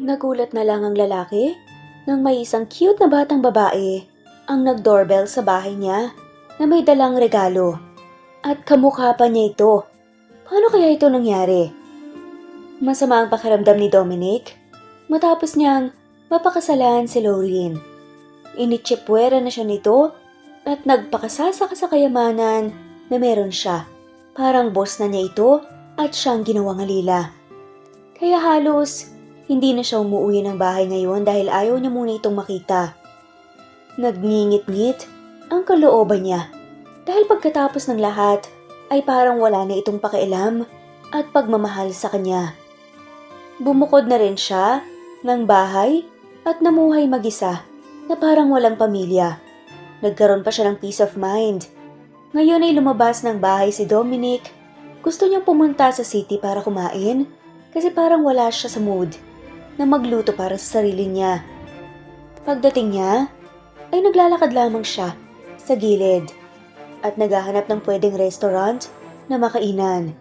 Nagulat na lang ang lalaki nang may isang cute na batang babae ang nag-doorbell sa bahay niya na may dalang regalo. At kamukha pa niya ito. Paano kaya ito nangyari? Masama ang pakiramdam ni Dominic matapos niyang mapakasalan si Laureen. Initsipwera na siya nito at nagpakasasaka sa kayamanan na meron siya. Parang boss na niya ito at siyang ginawang alila. Kaya halos hindi na siya umuwi ng bahay ngayon dahil ayaw niya muna itong makita. Nagngingit-ngit ang kalooban niya dahil pagkatapos ng lahat ay parang wala na itong pakialam at pagmamahal sa kanya. Bumukod na rin siya ng bahay at namuhay mag-isa na parang walang pamilya. Nagkaroon pa siya ng peace of mind. Ngayon ay lumabas ng bahay si Dominic. Gusto niyang pumunta sa city para kumain kasi parang wala siya sa mood na magluto para sa sarili niya. Pagdating niya, ay naglalakad lamang siya sa gilid at naghahanap ng pwedeng restaurant na makainan.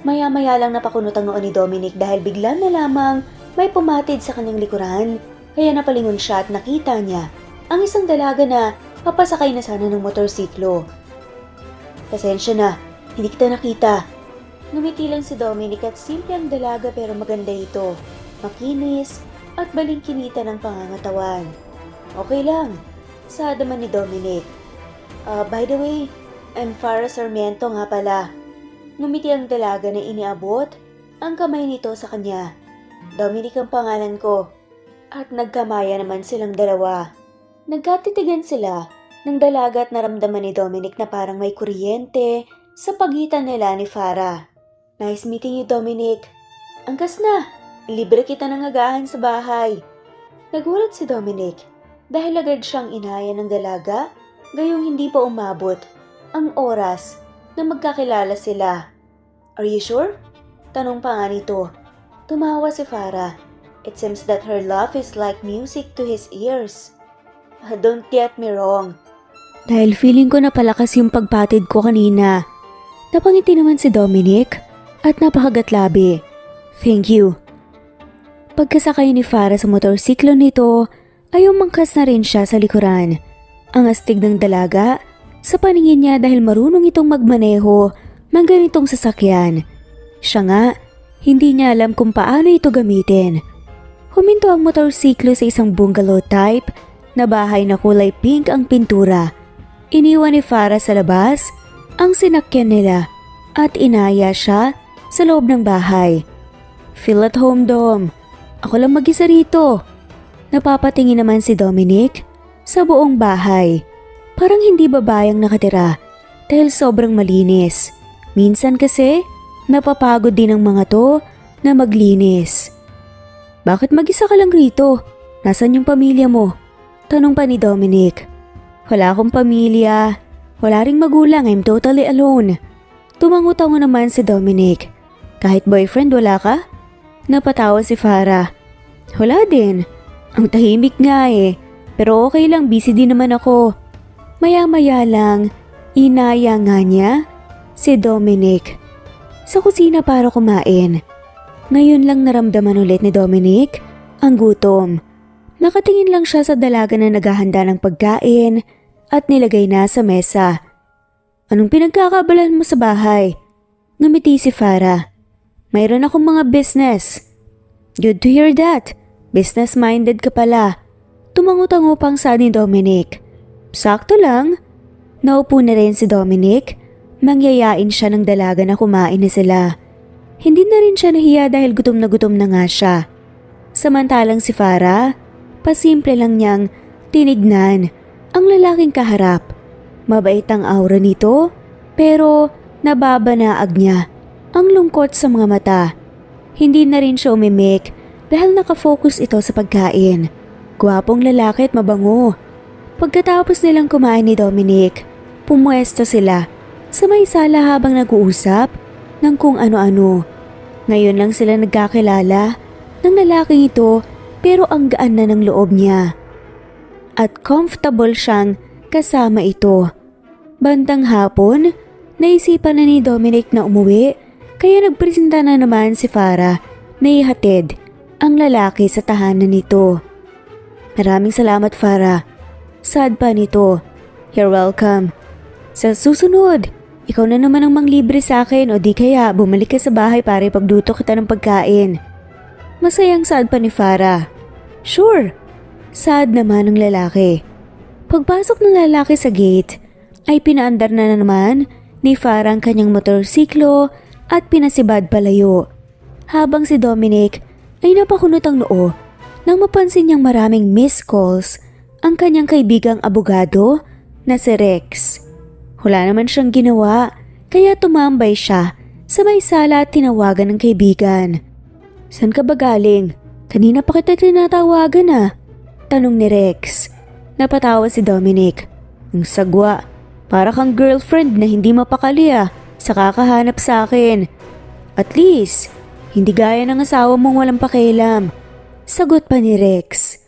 Maya-maya lang napakunot ang noo ni Dominic dahil bigla na lamang may pumatid sa kanyang likuran kaya napalingon siya at nakita niya ang isang dalaga na papasakay na sana ng motorsiklo. Pasensya na, hindi kita nakita. Ngumiti lang si Dominic at simple ang dalaga pero maganda ito. Makinis at balingkinita ng pangangatawan. Okay lang, saad naman ni Dominic. By the way, I'm Farah Sarmiento nga pala. Ngumiti ang dalaga na iniabot ang kamay nito sa kanya. Dominic ang pangalan ko. At nagkamaya naman silang dalawa. Nagkatitigan sila ng dalaga at naramdaman ni Dominic na parang may kuryente sa pagitan nila ni Farah. Nice meeting you, Dominic. Angkas na, libre kita ng agahan sa bahay. Nagulat si Dominic dahil agad siyang inaya ng dalaga gayong hindi pa umabot ang oras na magkakilala sila. Are you sure? Tanong pa nga nito. Tumawa si Farah. It seems that her laugh is like music to his ears. Don't get me wrong. Dahil feeling ko napalakas yung pagpatid ko kanina. Napangiti naman si Dominic at napakagatlabi. Thank you. Pagkasakay ni Farah sa motorsiklo nito, ay umangkas na rin siya sa likuran. Ang astig ng dalaga sa paningin niya dahil marunong itong magmaneho ng ganitong sasakyan. Siya nga, hindi niya alam kung paano ito gamitin. Huminto ang motorsiklo sa isang bungalow type na bahay na kulay pink ang pintura. Iniwan ni Farah sa labas ang sinakyan nila at inaya siya sa loob ng bahay. Feel at home, Dom. Ako lang mag-isa rito. Napapatingin naman si Dominic sa buong bahay. Parang hindi babayang nakatira dahil sobrang malinis. Minsan kasi, napapagod din ang mga to na maglinis. Bakit mag-isa ka lang rito? Nasaan yung pamilya mo? Tanong pa ni Dominic. Wala akong pamilya. Wala ring magulang. I'm totally alone. Tumango-tango naman si Dominic. Kahit boyfriend wala ka? Napatawa si Farah. Wala din. Ang tahimik nga eh. Pero okay lang, busy din naman ako. Maya-maya lang, inaya nga niya si Dominic sa kusina para kumain. Ngayon lang naramdaman ulit ni Dominic ang gutom. Nakatingin lang siya sa dalaga na naghahanda ng pagkain at nilagay na sa mesa. Anong pinagkakaabalahan mo sa bahay? Ngumiti si Farah. Mayroon akong mga business. Good to hear that. Business-minded ka pala. Tumango-tango pang sabi ni Dominic. Sakto lang. Naupo na rin si Dominic. Mangyayain siya ng dalaga na kumain na sila. Hindi na rin siya nahiya dahil gutom na nga siya. Samantalang si Farah, pasimple lang niyang tinignan ang lalaking kaharap. Mabait ang aura nito, pero nababanaag niya ang lungkot sa mga mata. Hindi na rin siya umimik dahil nakafocus ito sa pagkain. Gwapong lalaki at mabango. Pagkatapos nilang kumain ni Dominic, pumuesto sila sa may sala habang nag-uusap ng kung ano-ano. Ngayon lang sila nagkakilala ng lalaking ito pero ang gaan na ng loob niya. At comfortable siyang kasama ito. Bandang hapon, naisipan na ni Dominic na umuwi kaya nagpresenta na naman si Farah na ihatid ang lalaki sa tahanan nito. Maraming salamat, Farah. Sad pa nito. You're welcome. Sa susunod, ikaw na naman ang manglibre sa akin o di kaya bumalik ka sa bahay para ipagluto kita ng pagkain. Masayang sad pa ni Farah. Sure. Sad naman ng lalaki. Pagpasok ng lalaki sa gate, ay pinaandar na naman ni Farah ang kanyang motorsiklo at pinasibad palayo. Habang si Dominic ay napakunot ang noo nang mapansin niyang maraming missed calls ang kanyang kaibigang abogado na si Rex. Wala naman siyang ginawa kaya tumambay siya sa may sala at tinawagan ng kaibigan. San ka ba galing? Kanina pa kita tinatawagan ah. Tanong ni Rex. Napatawa si Dominic. Ang sagwa, para kang girlfriend na hindi mapakali ah, sa kakahanap sa akin. At least, hindi gaya ng asawa mong walang pakialam. Sagot pa ni Rex.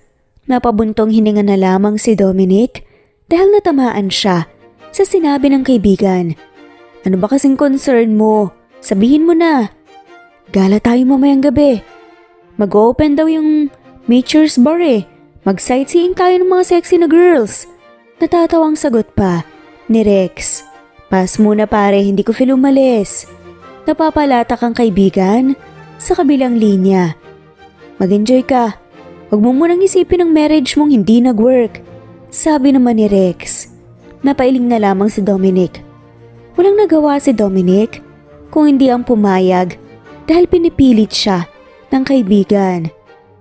Napabuntong hininga na lamang si Dominic dahil natamaan siya sa sinabi ng kaibigan. Ano ba kasing concern mo? Sabihin mo na. Gala tayo mamayang gabi. Mag-open daw yung Nature's Bar eh. Mag-sightseeing tayo ng mga sexy na girls. Natatawang sagot pa ni Rex. Pass muna pare, hindi ko feel umalis. Napapalatak ang kaibigan sa kabilang linya. Mag-enjoy ka. Huwag mo munang isipin ang marriage mong hindi nag-work. Sabi naman ni Rex. Napailing na lamang si Dominic. Walang nagawa si Dominic kung hindi ang pumayag dahil pinipilit siya ng kaibigan.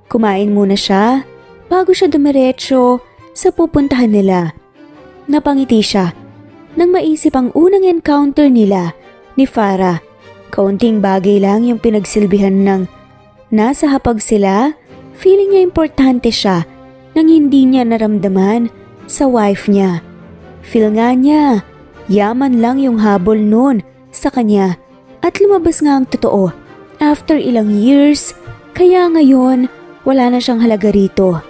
Kumain muna siya bago siya dumiretso sa pupuntahan nila. Napangiti siya nang maisip ang unang encounter nila ni Farah. Kaunting bagay lang yung pinagsilbihan ng nasa hapag sila, feeling niya importante siya nang hindi niya naramdaman sa wife niya. Feel nga niya, yaman lang yung habol noon sa kanya at lumabas nga ang totoo. After ilang years, kaya ngayon wala na siyang halaga rito.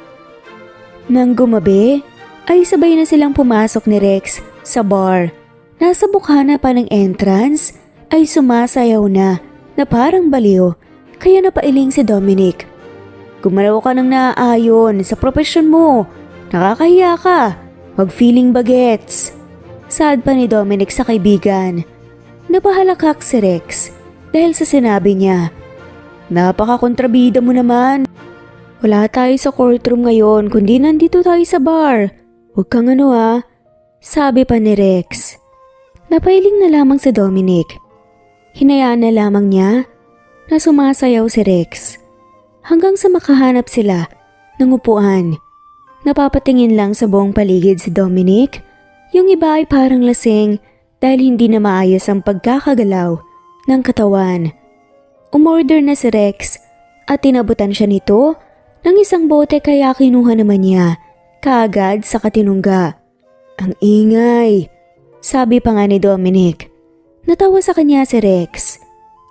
Nang gumabi, ay sabay na silang pumasok ni Rex sa bar. Nasa bukana pa ng entrance ay sumasayaw na parang baliw. Kaya napailing si Dominic. Gumalaw ka ng naaayon sa profesyon mo. Nakakahiya ka. Wag feeling bagets. Sad pa ni Dominic sa kaibigan. Napahalakak si Rex dahil sa sinabi niya. Napaka-kontrabida mo naman. Wala tayo sa courtroom ngayon kundi nandito tayo sa bar. Huwag kang ano ah. Sabi pa ni Rex. Napailing na lamang si Dominic. Hinayaan na lamang niya na sumasayaw si Rex hanggang sa makahanap sila ng upuan. Napapatingin lang sa buong paligid si Dominic. Yung iba ay parang lasing dahil hindi na maayos ang pagkakagalaw ng katawan. Umorder na si Rex at tinabutan siya nito ng isang bote kaya kinuha naman niya kaagad sa katinungga. Ang ingay, sabi pa nga ni Dominic. Natawa sa kanya si Rex.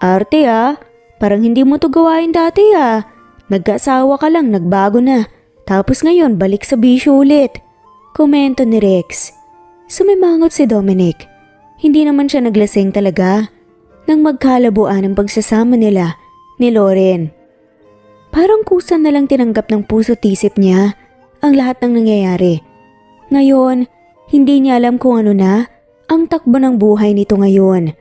Arte ah. Parang hindi mo to gawain dati ah. Nagkaasawa ka lang, nagbago na. Tapos ngayon, balik sa bisyo ulit. Komento ni Rex. Sumimangot si Dominic. Hindi naman siya naglasing talaga nang magkalabuan ang pagsasama nila ni Lauren. Parang kusa na lang tinanggap ng puso't isip niya ang lahat ng nangyayari. Ngayon, hindi niya alam kung ano na ang takbo ng buhay nito ngayon.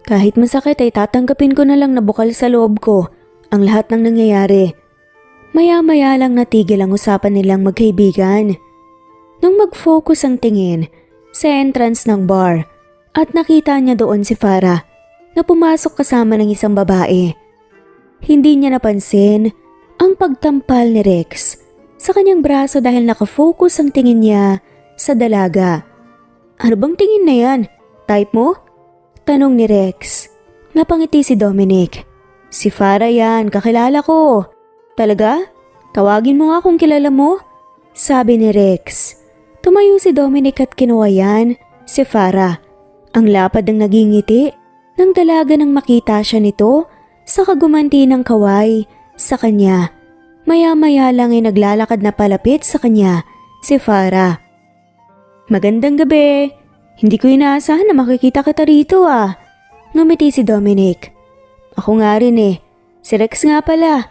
Kahit masakit ay tatanggapin ko na lang na bukal sa loob ko ang lahat ng nangyayari. Maya-maya lang natigil ang usapan nilang magkaibigan. Nung mag-focus ang tingin sa entrance ng bar at nakita niya doon si Farah na pumasok kasama ng isang babae. Hindi niya napansin ang pagtampal ni Rex sa kanyang braso dahil nakafocus ang tingin niya sa dalaga. Ano bang tingin na yan? Type mo? Tanong ni Rex. Napangiti si Dominic. Si Farah yan, kakilala ko. Talaga? Tawagin mo nga kung kilala mo. Sabi ni Rex. Tumayo si Dominic at kinuha yan si Farah. Ang lapad ng naging ngiti ng dalaga nang makita siya nito sa kagumanti ng kaway sa kanya. Maya-maya lang ay naglalakad na palapit sa kanya si Farah. Magandang gabi. Hindi ko inaasahan na makikita kita rito ah. Ngumiti si Dominic. Ako nga rin eh. Si Rex nga pala.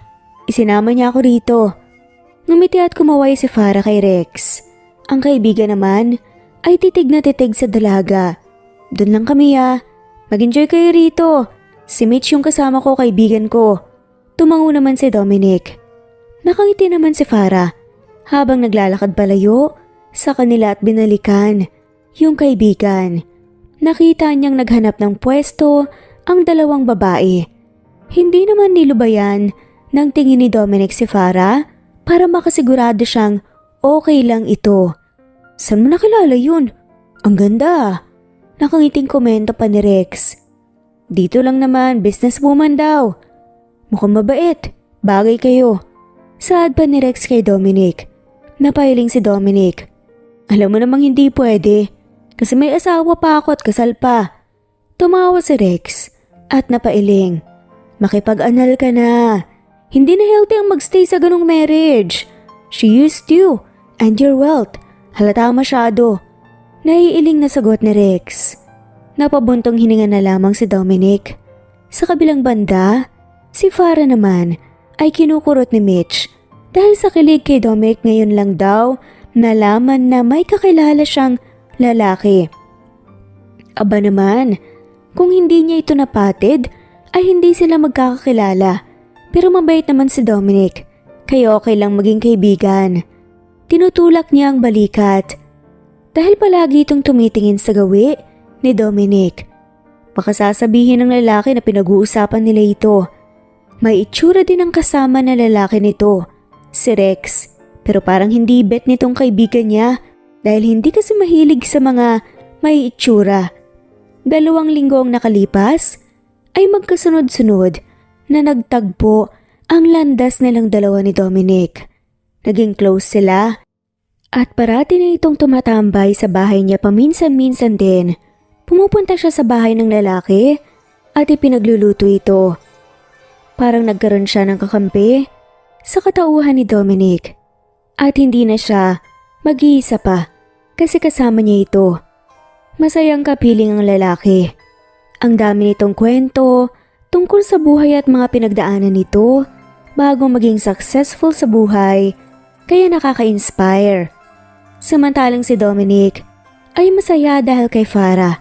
isinama niya ako rito. Ngumiti at kumaway si Farah kay Rex. Ang kaibigan naman ay titig na titig sa dalaga. Doon lang kami Mag-enjoy kayo rito. Si Mitch yung kasama ko, kaibigan ko. Tumango naman si Dominic. Nakangiti naman si Farah habang naglalakad palayo sa kanila at binalikan yung kaibigan. Nakita niyang naghanap ng pwesto ang dalawang babae. Hindi naman nilubayan ng tingin ni Dominic si Farah para makasigurado siyang okay lang ito. Saan mo nakilala yun? Ang ganda. Nakangiting komento pa ni Rex. Dito lang naman, businesswoman daw. Mukhang mabait. Bagay kayo. Saad pa ni Rex kay Dominic. Napahiling si Dominic. Alam mo namang hindi pwede. Kasi may asawa pa ako at kasal pa. Tumawa si Rex at napailing. Makipag-anal ka na. Hindi na healthy ang magstay sa ganong marriage. She used you and your wealth. Halata masyado. Naiiling na sagot ni Rex. Napabuntong hininga na lamang si Dominic. Sa kabilang banda, si Farah naman ay kinukurot ni Mitch dahil sa kilig kay Dominic ngayon lang daw nalaman na may kakilala siyang lalaki. Aba naman, kung hindi niya ito napatid ay hindi sila magkakakilala. Pero mabait naman si Dominic, kaya okay lang maging kaibigan. Tinutulak niya ang balikat. Dahil palagi itong tumitingin sa gawi ni Dominic. Baka sasabihin ng lalaki na pinag-uusapan nila ito. May itsura din ang kasama na lalaki nito, si Rex. Pero parang hindi bet nitong kaibigan niya dahil hindi kasi mahilig sa mga may itsura. 2 linggo ang nakalipas ay magkasunod-sunod na nagtagpo ang landas nilang dalawa ni Dominic. Naging close sila at parati na itong tumatambay sa bahay niya paminsan-minsan din. Pumupunta siya sa bahay ng lalaki at ipinagluluto ito. Parang nagkaroon siya ng kakampi sa katauhan ni Dominic at hindi na siya mag-iisa pa kasi kasama niya ito. Masayang kapiling ang lalaki. Ang dami nitong kwento tungkol sa buhay at mga pinagdaanan nito bago maging successful sa buhay, kaya nakaka-inspire. Samantalang si Dominic ay masaya dahil kay Farah.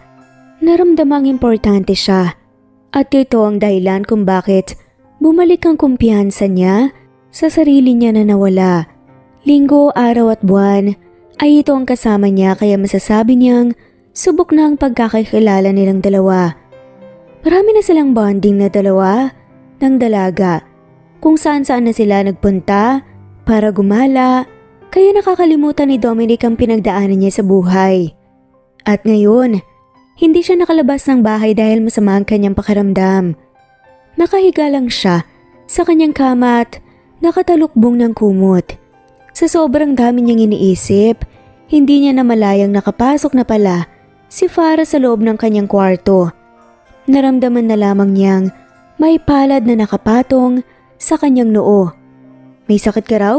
Naramdamang importante siya at ito ang dahilan kung bakit bumalik ang kumpiyansa niya sa sarili niya na nawala. Linggo, araw at buwan ay ito ang kasama niya kaya masasabi niyang subok na ang pagkakakilala nilang dalawa. Marami na silang bonding na dalawa ng dalaga kung saan-saan na sila nagpunta para gumala kaya nakakalimutan ni Dominic ang pinagdaanan niya sa buhay. At ngayon, hindi siya nakalabas ng bahay dahil masama ang kanyang pakiramdam. Nakahiga lang siya sa kanyang kama at nakatalukbong ng kumot. Sa sobrang dami niyang iniisip, hindi niya namalayang nakapasok na pala si Farah sa loob ng kanyang kwarto. Naramdaman na lamang niyang may palad na nakapatong sa kanyang noo. May sakit ka raw?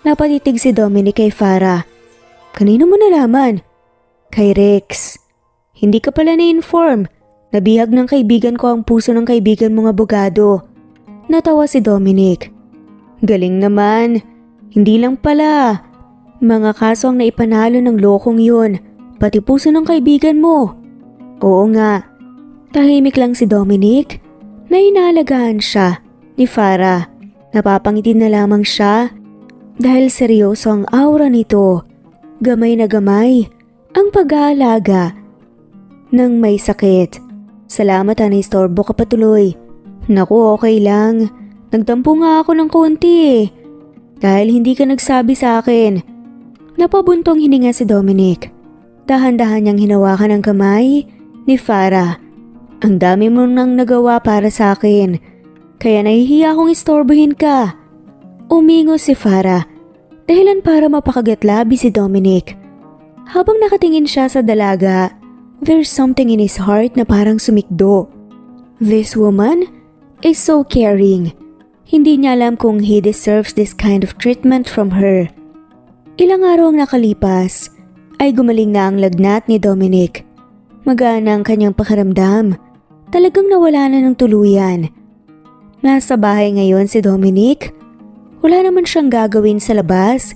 Napatitig si Dominic kay Farah. Kanino mo nalaman? Kay Rex. Hindi ka pala na-inform. Nabihag ng kaibigan ko ang puso ng kaibigan mong abogado. Natawa si Dominic. Galing naman. Hindi lang pala. Mga kaso ang naipanalo ng lokong yun. Pati puso ng kaibigan mo. Oo nga. Tahimik lang si Dominic na inaalagaan siya ni Farah. Napapangiti na lamang siya dahil seryoso ang aura nito. Gamay na gamay ang pag-aalaga ng may sakit. Salamat naistorbo ka patuloy. Naku, okay lang. Nagtampo nga ako ng konti dahil hindi ka nagsabi sa akin. Napabuntong hininga si Dominic. Dahan-dahan niyang hinawakan ang kamay ni Farah. Ang dami mo nang nagawa para sa akin. Kaya nahihiya akong istorbohin ka. Umingo si Farah. Dahilan para mapakagatlabi si Dominic. Habang nakatingin siya sa dalaga, there's something in his heart na parang sumikdo. This woman is so caring. Hindi niya alam kung he deserves this kind of treatment from her. Ilang araw ang nakalipas, ay gumaling na ang lagnat ni Dominic. Magaan ang kanyang pakiramdam. Talagang nawala na ng tuluyan. Nasa bahay ngayon si Dominic Wala naman siyang gagawin sa labas,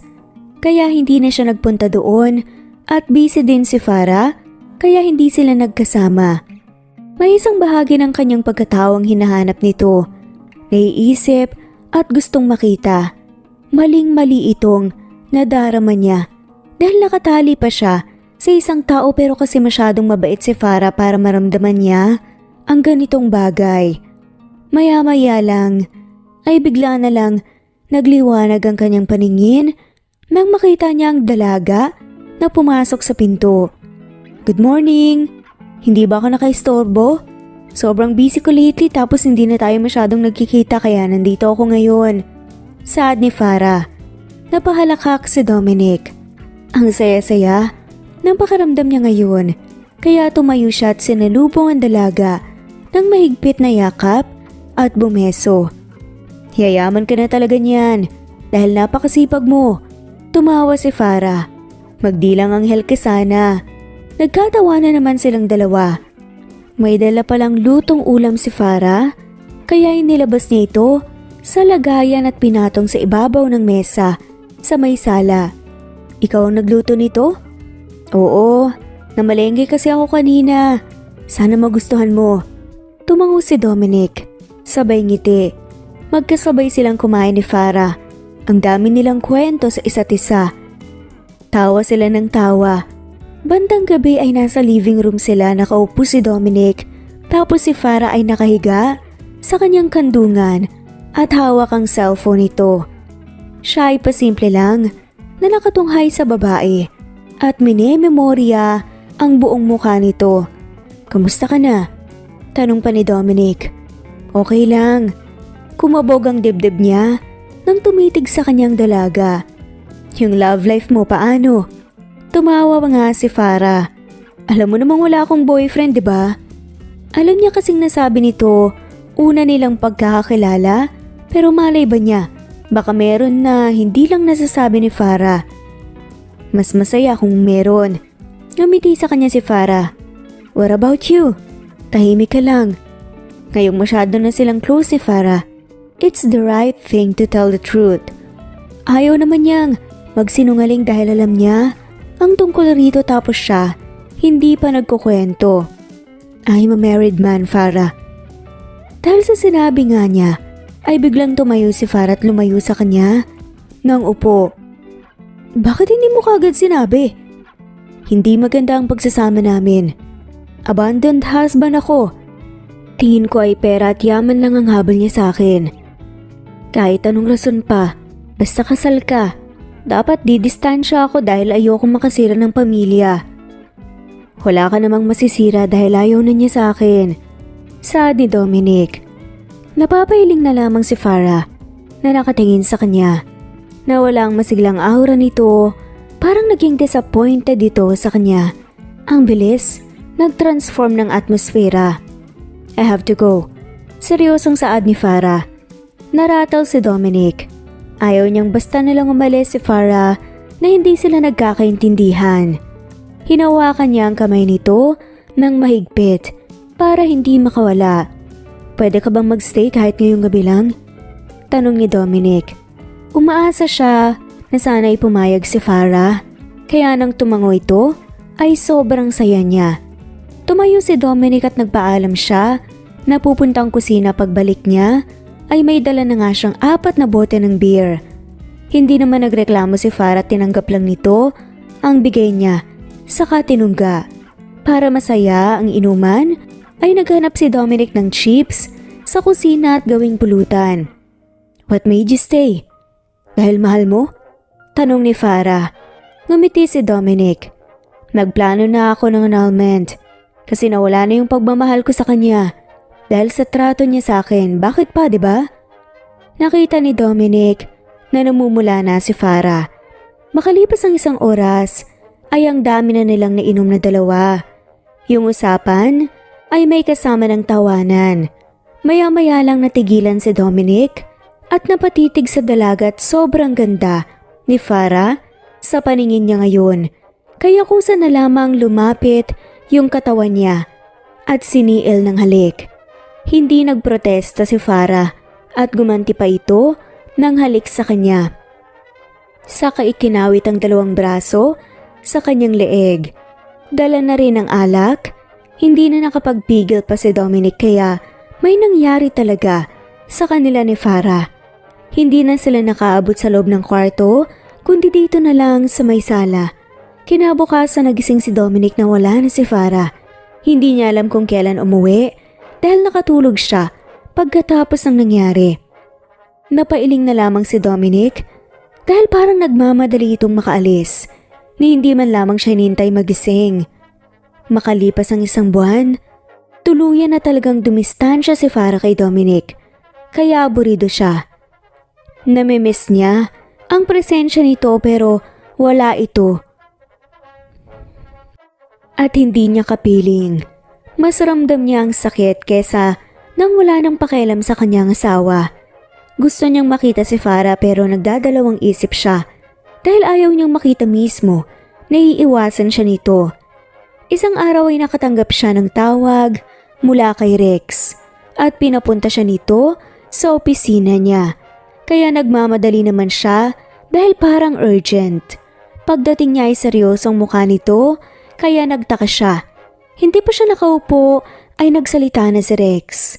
kaya hindi na siya nagpunta doon at busy din si Farah, kaya hindi sila nagkasama. May isang bahagi ng kanyang pagkatao ang hinahanap nito. Naiisip at gustong makita. Maling-mali itong nadarama niya dahil nakatali pa siya sa isang tao pero kasi masyadong mabait si Farah para maramdaman niya ang ganitong bagay. Maya-maya lang ay bigla na lang nagliwanag ang kanyang paningin nang makita niya ang dalaga na pumasok sa pinto. "Good morning! Hindi ba ako nakaistorbo? Sobrang busy ko lately tapos hindi na tayo masyadong nagkikita kaya nandito ako ngayon." Saad ni Farah. Napahalakak si Dominic. Ang saya-saya ng pakaramdam niya ngayon kaya tumayo siya at sinalubong ang dalaga ng mahigpit na yakap at bumeso. "Yayaman ka na talaga niyan dahil napakasipag mo." Tumawa si Farah. Magdilang anghel ka sana. Nagkatawanan naman silang dalawa. May dala palang lutong ulam si Farah, kaya inilabas niya ito sa lagayan at pinatong sa ibabaw ng mesa sa may sala. "Ikaw ang nagluto nito?" "Oo, namalengke kasi ako kanina. Sana magustuhan mo." Tumango si Dominic. Sabay ngiti. Magkasabay silang kumain ni Farah. Ang dami nilang kwento sa isa't isa. Tawa sila ng tawa. Bandang gabi ay nasa living room sila nakaupo si Dominic, tapos si Farah ay nakahiga sa kanyang kandungan at hawak ang cellphone nito. Siya ay pasimple lang na nakatunghay sa babae at minememorya ang buong mukha nito. "Kamusta ka na?" tanong pa ni Dominic. "Okay lang." Kumabog ang dibdib niya nang tumitig sa kanyang dalaga. "Yung love life mo paano?" Tumawa nga si Farah. "Alam mo namang wala akong boyfriend, di ba?" Alam niya kasing nasabi nito una nilang pagkakakilala, pero malay ba niya baka meron na hindi lang nasasabi ni Farah. Mas masaya kung meron. Ngumiti sa kanya si Farah. "What about you?" Tahimik ka lang. Ngayong masyado na silang close si Farah. It's the right thing to tell the truth. Ayaw naman niyang magsinungaling dahil alam niya ang tungkol rito tapos siya hindi pa nagkukwento. "I'm a married man, Farah." Dahil sa sinabi nga niya ay biglang tumayo si Farah at lumayo sa kanya nang upo. "Bakit hindi mo kagad sinabi?" "Hindi maganda ang pagsasama namin. Abandoned husband ako. Tingin ko ay pera at yaman lang ang habol niya sa akin. Kahit anong rason pa, basta kasal ka. Dapat didistansya ako dahil ayoko makasira ng pamilya." "Wala ka namang masisira dahil ayaw na niya sa akin." Saad ni Dominic. Napapahiling na lamang si Farah na nakatingin sa kanya. Nawala ang masiglang aura nito, parang naging disappointed dito sa kanya. Ang bilis, nag-transform ng atmosfera. "I have to go." Seryosong saad ni Farah. Naratal si Dominic. Ayaw niyang basta nilang umalis si Farah na hindi sila nagkakaintindihan. Hinawakan niya ang kamay nito ng mahigpit para hindi makawala. "Pwede ka bang magstay kahit ngayong gabi lang?" tanong ni Dominic. Umaasa siya na sana'y pumayag si Farah, kaya nang tumango ito ay sobrang saya niya. Tumayo si Dominic at nagpaalam siya na pupuntang kusina. Pagbalik niya ay may dala na nga siyang 4 na bote ng beer. Hindi naman nagreklamo si Farah at tinanggap lang nito ang bigay niya, saka tinungga. Para masaya ang inuman ay naghanap si Dominic ng chips sa kusina at gawing pulutan. "What made you stay? Dahil mahal mo?" tanong ni Farah. Ngumiti si Dominic. "Nagplano na ako ng annulment kasi nawala na yung pagmamahal ko sa kanya. Dahil sa trato niya sa akin, bakit pa, di ba?" Nakita ni Dominic na namumula na si Farah. Makalipas ang 1 oras, ay ang dami na nilang nainom na dalawa. Yung usapan ay may kasama ng tawanan. Maya-maya lang natigilan si Dominic at napatitig sa dalaga at sobrang ganda ni Farah sa paningin niya ngayon. Kaya kusa na lamang lumapit yung katawan niya at siniil ng halik. Hindi nagprotesta si Farah at gumanti pa ito nang halik sa kanya. Saka ikinawit ang dalawang braso sa kanyang leeg. Dala na rin ang alak. Hindi na nakapagpigil pa si Dominic kaya may nangyari talaga sa kanila ni Farah. Hindi na sila nakaabot sa loob ng kwarto kundi dito na lang sa may sala. Kinabukasan nagising si Dominic na wala na si Farah. Hindi niya alam kung kailan umuwi dahil nakatulog siya pagkatapos ng nangyari. Napailing na lamang si Dominic dahil parang nagmamadali itong makaalis ni hindi man lamang siya hinintay magising. Makalipas ang 1 buwan, tuluyan na talagang dumistansya si Farah kay Dominic kaya aburido siya. Namimiss niya ang presensya nito pero wala ito. At hindi niya kapiling. Mas ramdam niya ang sakit kesa nang wala nang pakialam sa kanyang asawa. Gusto niyang makita si Farah pero nagdadalawang isip siya dahil ayaw niyang makita mismo. Naiiwasan siya nito. Isang araw ay nakatanggap siya ng tawag mula kay Rex at pinapunta siya nito sa opisina niya. Kaya nagmamadali naman siya dahil parang urgent. Pagdating niya ay seryosong mukha nito kaya nagtaka siya. Hindi pa siya nakaupo ay nagsalita na si Rex.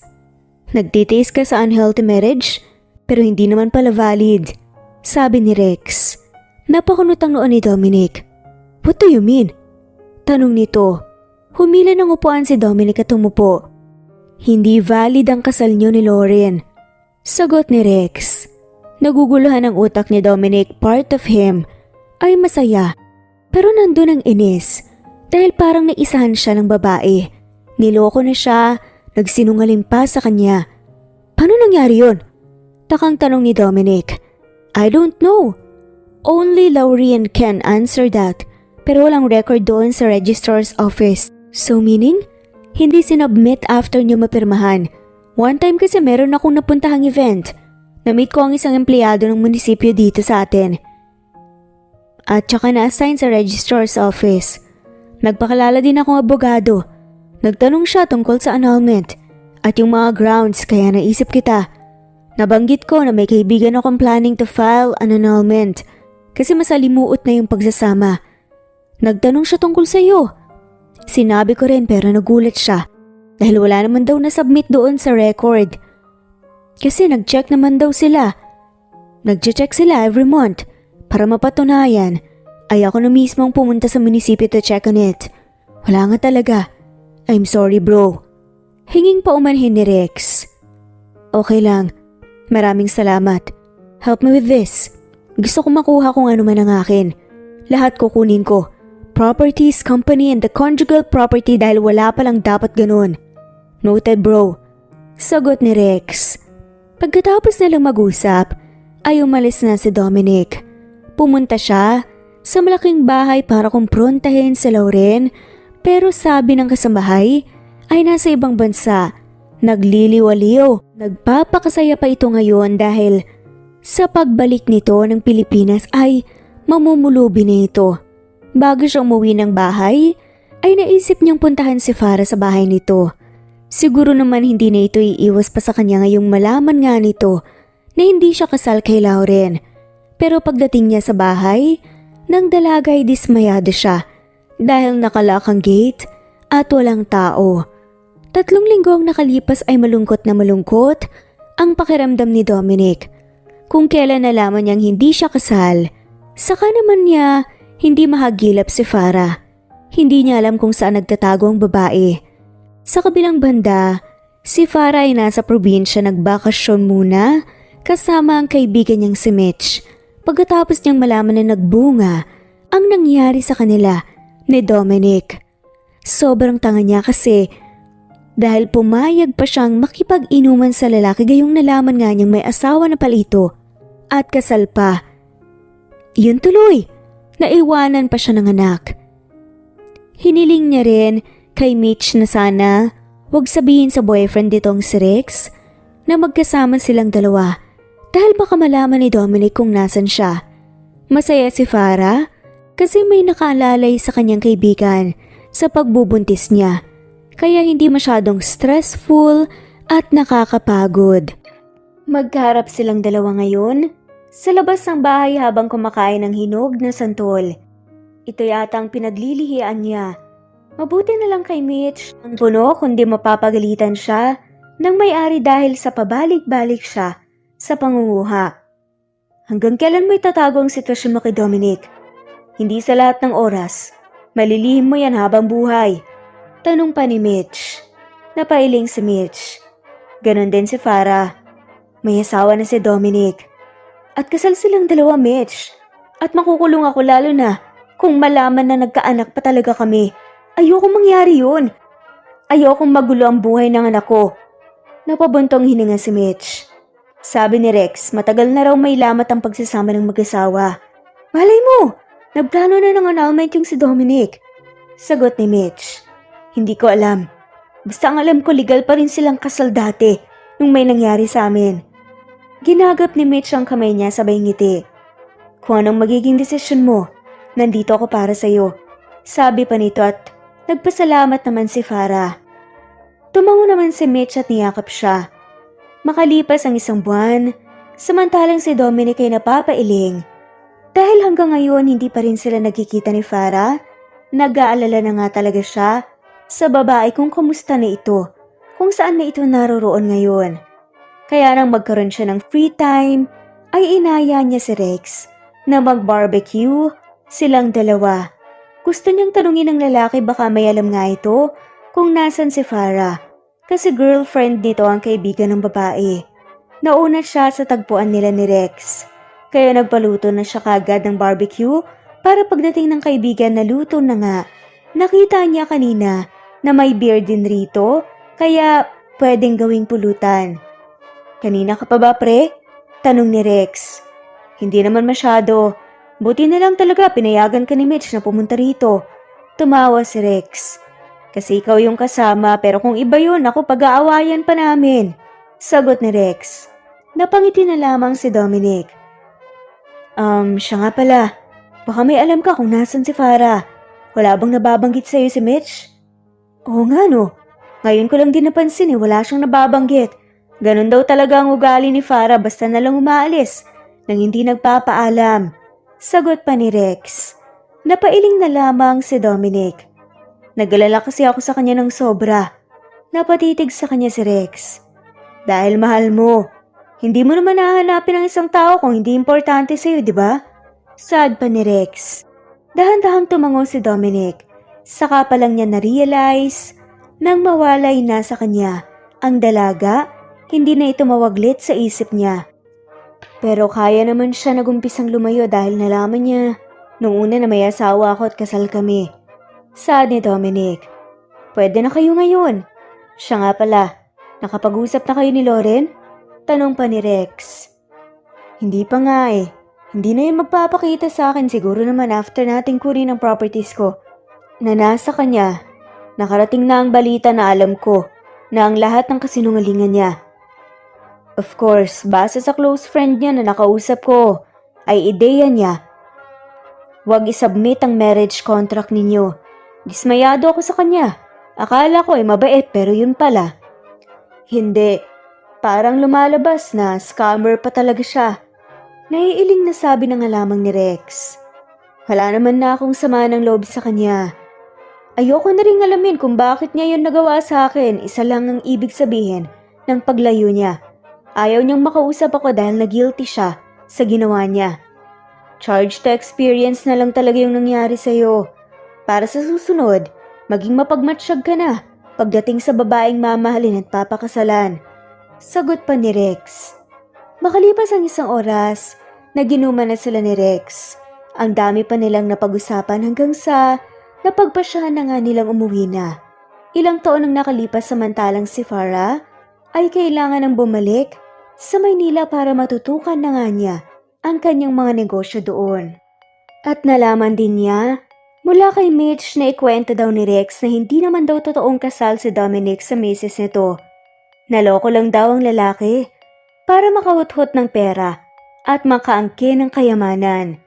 Nagtitiis ka sa unhealthy marriage pero hindi naman pala valid, sabi ni Rex. Napakunot ang noo ni Dominic. What do you mean? Tanong nito. Humila ng upuan si Dominic at umupo. Hindi valid ang kasal niyo ni Lauren, sagot ni Rex. Naguguluhan ang utak ni Dominic, part of him ay masaya. Pero nandun ang inis dahil parang naisahan siya ng babae. Niloko na siya, nagsinungaling pa sa kanya. Paano nangyari yun? Takang tanong ni Dominic. I don't know. Only Lauren can answer that. Pero walang record doon sa registrar's office. So meaning, hindi sinubmit after nyo mapirmahan. One time kasi meron akong napuntahang event. Na-meet ko ang isang empleyado ng munisipyo dito sa atin. At saka na-assign sa registrar's office. Nagpakalala din akong abogado. Nagtanong siya tungkol sa annulment at yung mga grounds kaya naisip kita. Nabanggit ko na may kaibigan akong planning to file an annulment kasi masalimuot na yung pagsasama. Nagtanong siya tungkol sa iyo. Sinabi ko rin pero nagulat siya dahil wala naman daw na-submit doon sa record. Kasi nag-check naman daw sila. Nag-check sila every month para mapatunayan ay ako na mismo ang pumunta sa munisipyo to check on it. Wala nga talaga. I'm sorry bro. Hinging pa umanhin ni Rex. Okay lang. Maraming salamat. Help me with this. Gusto ko makuha kung ano man ang akin. Lahat kukunin ko. Properties, company, and the conjugal property dahil wala palang dapat ganun. Noted bro. Sagot ni Rex. Pagkatapos nilang mag-usap, ay umalis na si Dominic. Pumunta siya sa malaking bahay para kumprontahin si Lauren pero sabi ng kasambahay ay nasa ibang bansa. Nagliliwaliw. Nagpapakasaya pa ito ngayon dahil sa pagbalik nito ng Pilipinas ay mamumulubi na ito. Bago siya umuwi ng bahay, ay naisip niyang puntahan si Farah sa bahay nito. Siguro naman hindi na ito iiwas pa sa kanya ngayong malaman nga nito na hindi siya kasal kay Lauren. Pero pagdating niya sa bahay, nang dalaga ay dismayado siya dahil nakalak ang gate at walang tao. 3 linggo ang nakalipas ay malungkot na malungkot ang pakiramdam ni Dominic. Kung kailan nalaman niyang hindi siya kasal, saka naman niya hindi mahagilap si Farah. Hindi niya alam kung saan nagtatago ang babae. Sa kabilang banda, si Farah ay nasa probinsya nagbakasyon muna kasama ang kaibigan niyang si Mitch. Pagkatapos niyang malaman na nagbunga ang nangyari sa kanila ni Dominic. Sobrang tanga niya kasi dahil pumayag pa siyang makipag-inuman sa lalaki gayong nalaman nga niyang may asawa na palito at kasal pa. Yun tuloy, naiwanan pa siya ng anak. Hiniling niya rin kay Mitch na sana wag sabihin sa boyfriend nitong si Rex na magkasama silang dalawa dahil baka malaman ni Dominic kung nasan siya. Masaya si Farah kasi may nakaalalay sa kanyang kaibigan sa pagbubuntis niya kaya hindi masyadong stressful at nakakapagod. Magkaharap silang dalawa ngayon sa labas ng bahay habang kumakain ng hinog na santol. Ito yata ang pinaglilihian niya. Mabuti na lang kay Mitch ang puno kundi mapapagalitan siya ng may-ari dahil sa pabalik-balik siya sa pangunguha. Hanggang kailan mo itatago ang sitwasyon mo kay Dominic? Hindi sa lahat ng oras. Malilihim mo yan habang buhay. Tanong pa ni Mitch. Napailing si Mitch. Ganon din si Farah. May asawa na si Dominic. At kasal silang dalawa, Mitch. At makukulong ako lalo na kung malaman na nagkaanak pa talaga kami. Ayokong mangyari yun. Ayokong magulo ang buhay ng anak ko. Napabuntong hininga si Mitch. Sabi ni Rex, matagal na raw may lamat ang pagsasama ng mag-asawa. Malay mo, nagplano na ng annulment yung si Dominic. Sagot ni Mitch. Hindi ko alam. Basta ang alam ko legal pa rin silang kasal dati nung may nangyari sa amin. Ginagap ni Mitch ang kamay niya sabay ngiti. Kung anong magiging desisyon mo, nandito ako para sa'yo. Sabi pa nito at nagpasalamat naman si Farah. Tumango naman si Mitch at niyakap siya. Makalipas ang 1 buwan, samantalang si Dominic ay napapailing. Dahil hanggang ngayon hindi pa rin sila nagkikita ni Farah, nag-aalala na nga talaga siya sa babae kung kumusta na ito, kung saan na ito naroroon ngayon. Kaya nang magkaroon siya ng free time, ay inaya niya si Rex na mag-barbecue silang dalawa. Gusto niyang tanungin ng lalaki baka may alam nga ito kung nasan si Farah. Kasi girlfriend nito ang kaibigan ng babae. Nauna siya sa tagpuan nila ni Rex. Kaya nagpaluto na siya kagad ng barbecue para pagdating ng kaibigan na luto na nga. Nakita niya kanina na may beer din rito kaya pwedeng gawing pulutan. Kanina ka pa ba pre? Tanong ni Rex. Hindi naman masyado. Buti na lang talaga pinayagan ka ni Mitch na pumunta rito. Tumawa si Rex. Kasi ikaw yung kasama pero kung iba yun ako pag-aawayan pa namin. Sagot ni Rex. Napangiti na lamang si Dominic. Siya nga pala. Baka may alam ka kung nasan si Farah. Wala bang nababanggit sa'yo si Mitch? Oo nga no. Ngayon ko lang din napansin wala siyang nababanggit. Ganon daw talaga ang ugali ni Farah basta na lang umaalis nang hindi nagpapaalam. Sagot pa ni Rex. Napailing na lamang si Dominic. Nag-alala kasi ako sa kanya ng sobra. Napatitig sa kanya si Rex. Dahil mahal mo. Hindi mo naman hahanapin ang isang tao kung hindi importante sa'yo, di ba? Sad pa ni Rex. Dahan-dahang tumango si Dominic. Saka pa lang niya na-realize nang mawalay na sa kanya ang dalaga, hindi na ito mawaglit sa isip niya. Pero kaya naman siya nagumpisang lumayo dahil nalaman niya nung una na may asawa ako at kasal kami. Sad ni Dominic. Pwede na kayo ngayon. Siya nga pala, nakapag-usap na kayo ni Lauren? Tanong pa ni Rex. Hindi pa nga eh. Hindi na yun magpapakita sa akin siguro naman after nating kunin ang properties ko. Na nasa kanya, nakarating na ang balita na alam ko na ang lahat ng kasinungalingan niya. Of course, base sa close friend niya na nakausap ko, ay ideya niya. Huwag isubmit ang marriage contract ninyo. Dismayado ako sa kanya. Akala ko ay mabait pero yun pala. Hindi. Parang lumalabas na scammer pa talaga siya. Naiiling na sabi na nga lamang ni Rex. Wala naman na akong sama ng loob sa kanya. Ayoko na rin alamin kung bakit niya yun nagawa sa akin. Isa lang ang ibig sabihin ng paglayo niya. Ayaw niyang makausap ako dahil na-guilty siya sa ginawa niya. Charge to experience na lang talaga yung nangyari sa'yo. Para sa susunod, maging mapagmatsyag ka na pagdating sa babaeng mamahalin at papakasalan. Sagot pa ni Rex. Makalipas ang 1 oras, naginuman na sila ni Rex. Ang dami pa nilang napag-usapan hanggang sa napagpasyahan na nga nilang umuwi na. Ilang taon ang nakalipas samantalang si Farah ay kailangan ng bumalik sa Maynila para matutukan na nga niya ang kanyang mga negosyo doon. At nalaman din niya mula kay Mitch na ikwento daw ni Rex na hindi naman daw totoong kasal si Dominic sa misis nito. Naloko lang daw ang lalaki para makahuthot ng pera at makaangkin ng kayamanan.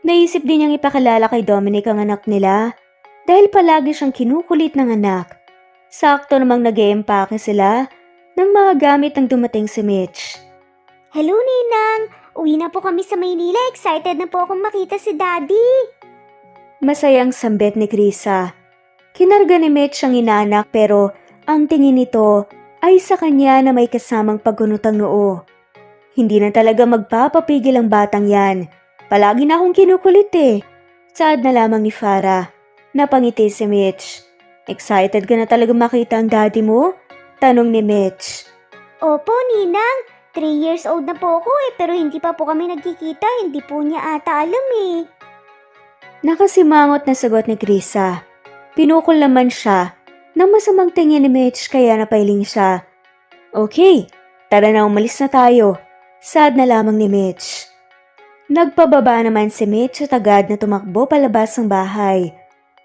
Naisip din niyang ipakilala kay Dominic ang anak nila dahil palagi siyang kinukulit ng anak. Sakto namang nag-eempake sila ng mga gamit nang dumating si Mitch. Hello, Ninang! Uwi na po kami sa Maynila. Excited na po akong makita si Daddy. Masayang sambit ni Krisa. Kinarga ni Mitch ang inaanak pero ang tingin nito ay sa kanya na may kasamang pagkunutang noo. Hindi na talaga magpapapigil ang batang yan. Palagi na akong kinukulit eh. Saad na lamang ni Farah. Napangiti si Mitch. Excited ka na talaga makita ang daddy mo? Tanong ni Mitch. Opo, Ninang. 3 years old na po ako pero hindi pa po kami nagkikita. Hindi po niya ata alam eh. Nakasimangot na sagot ni Krisa. Pinukol naman siya ng masamang tingin ni Mitch kaya napailing siya. Okay, tara na umalis na tayo. Sad na lamang ni Mitch. Nagpababa naman si Mitch at agad na tumakbo palabas ng bahay.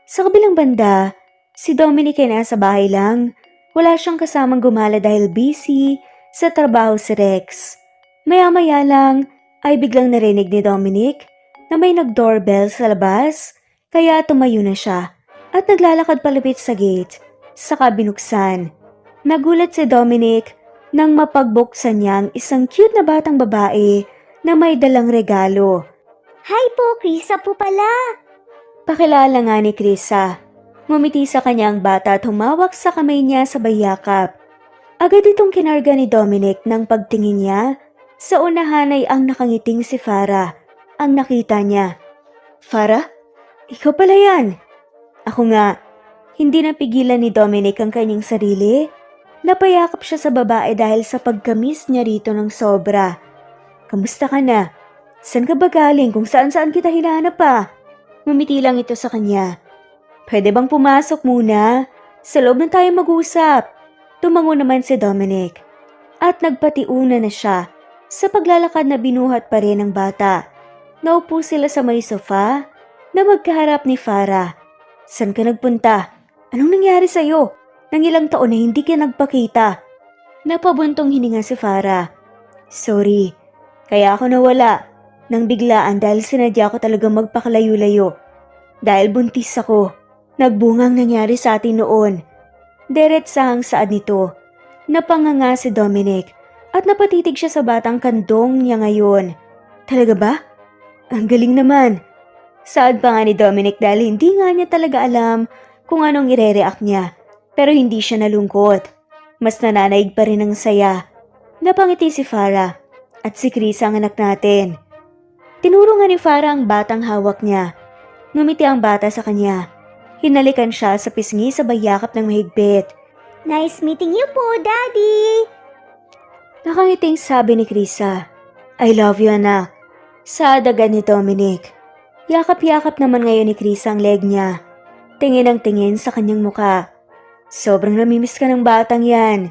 Sa kabilang banda, si Dominic ay nasa bahay lang. Wala siyang kasamang gumala dahil busy sa trabaho si Rex. Maya-maya lang ay biglang narinig ni Dominic na may nag-doorbell sa labas kaya tumayo na siya at naglalakad palapit sa gate. Saka binuksan. Nagulat si Dominic nang mapagbuksan niya ang isang cute na batang babae na may dalang regalo. Hi po, Krisa po pala. Pakilala nga ni Krisa. Ngumiti sa kanya ang bata at humawak sa kamay niya sa bayakap. Agad itong kinarga ni Dominic nang pagtingin niya. Sa unahan ay ang nakangiting si Farah. Ang nakita niya. Farah? Ikaw pala yan. Ako nga. Hindi napigilan ni Dominic ang kanyang sarili. Napayakap siya sa babae dahil sa pagkamis niya rito ng sobra. Kamusta ka na? Saan ka ba galing kung saan-saan kita hinahanap pa? Ngumiti lang ito sa kanya. Pwede bang pumasok muna? Sa loob na tayo mag-usap. Tumango naman si Dominic. At nagpatiuna na siya sa paglalakad na binuhat pa rin ng bata. Naupo sila sa may sofa na magkaharap ni Farah. San ka nagpunta? Anong nangyari sa'yo? Nang ilang taon na hindi ka nagpakita. Napabuntong hininga si Farah. Sorry, kaya ako nawala nang biglaan dahil sinadya ko talaga magpakalayo-layo. Dahil buntis ako, nagbungang nangyari sa atin noon. Diretsahang saad nito. Napanganga si Dominic at napatitig siya sa batang kandong niya ngayon. Talaga ba? Ang galing naman. Saad pa nga ni Dominic dahil hindi nga niya talaga alam kung anong ire-react niya. Pero hindi siya nalungkot. Mas nananaig pa rin ang saya. Napangiti si Farah at si Krisa ang anak natin. Tinuro nga ni Farah ang batang hawak niya. Ngumiti ang bata sa kanya. Hinalikan siya sa pisngi sa bayakap ng mahigpit. Nice meeting you po, Daddy. Nakangiting sabi ni Krisa. I love you, anak. Saad agad ni Dominic. Yakap-yakap naman ngayon ni Krisa ang leg niya. Tingin ang tingin sa kanyang muka. Sobrang namimiss ka ng batang yan.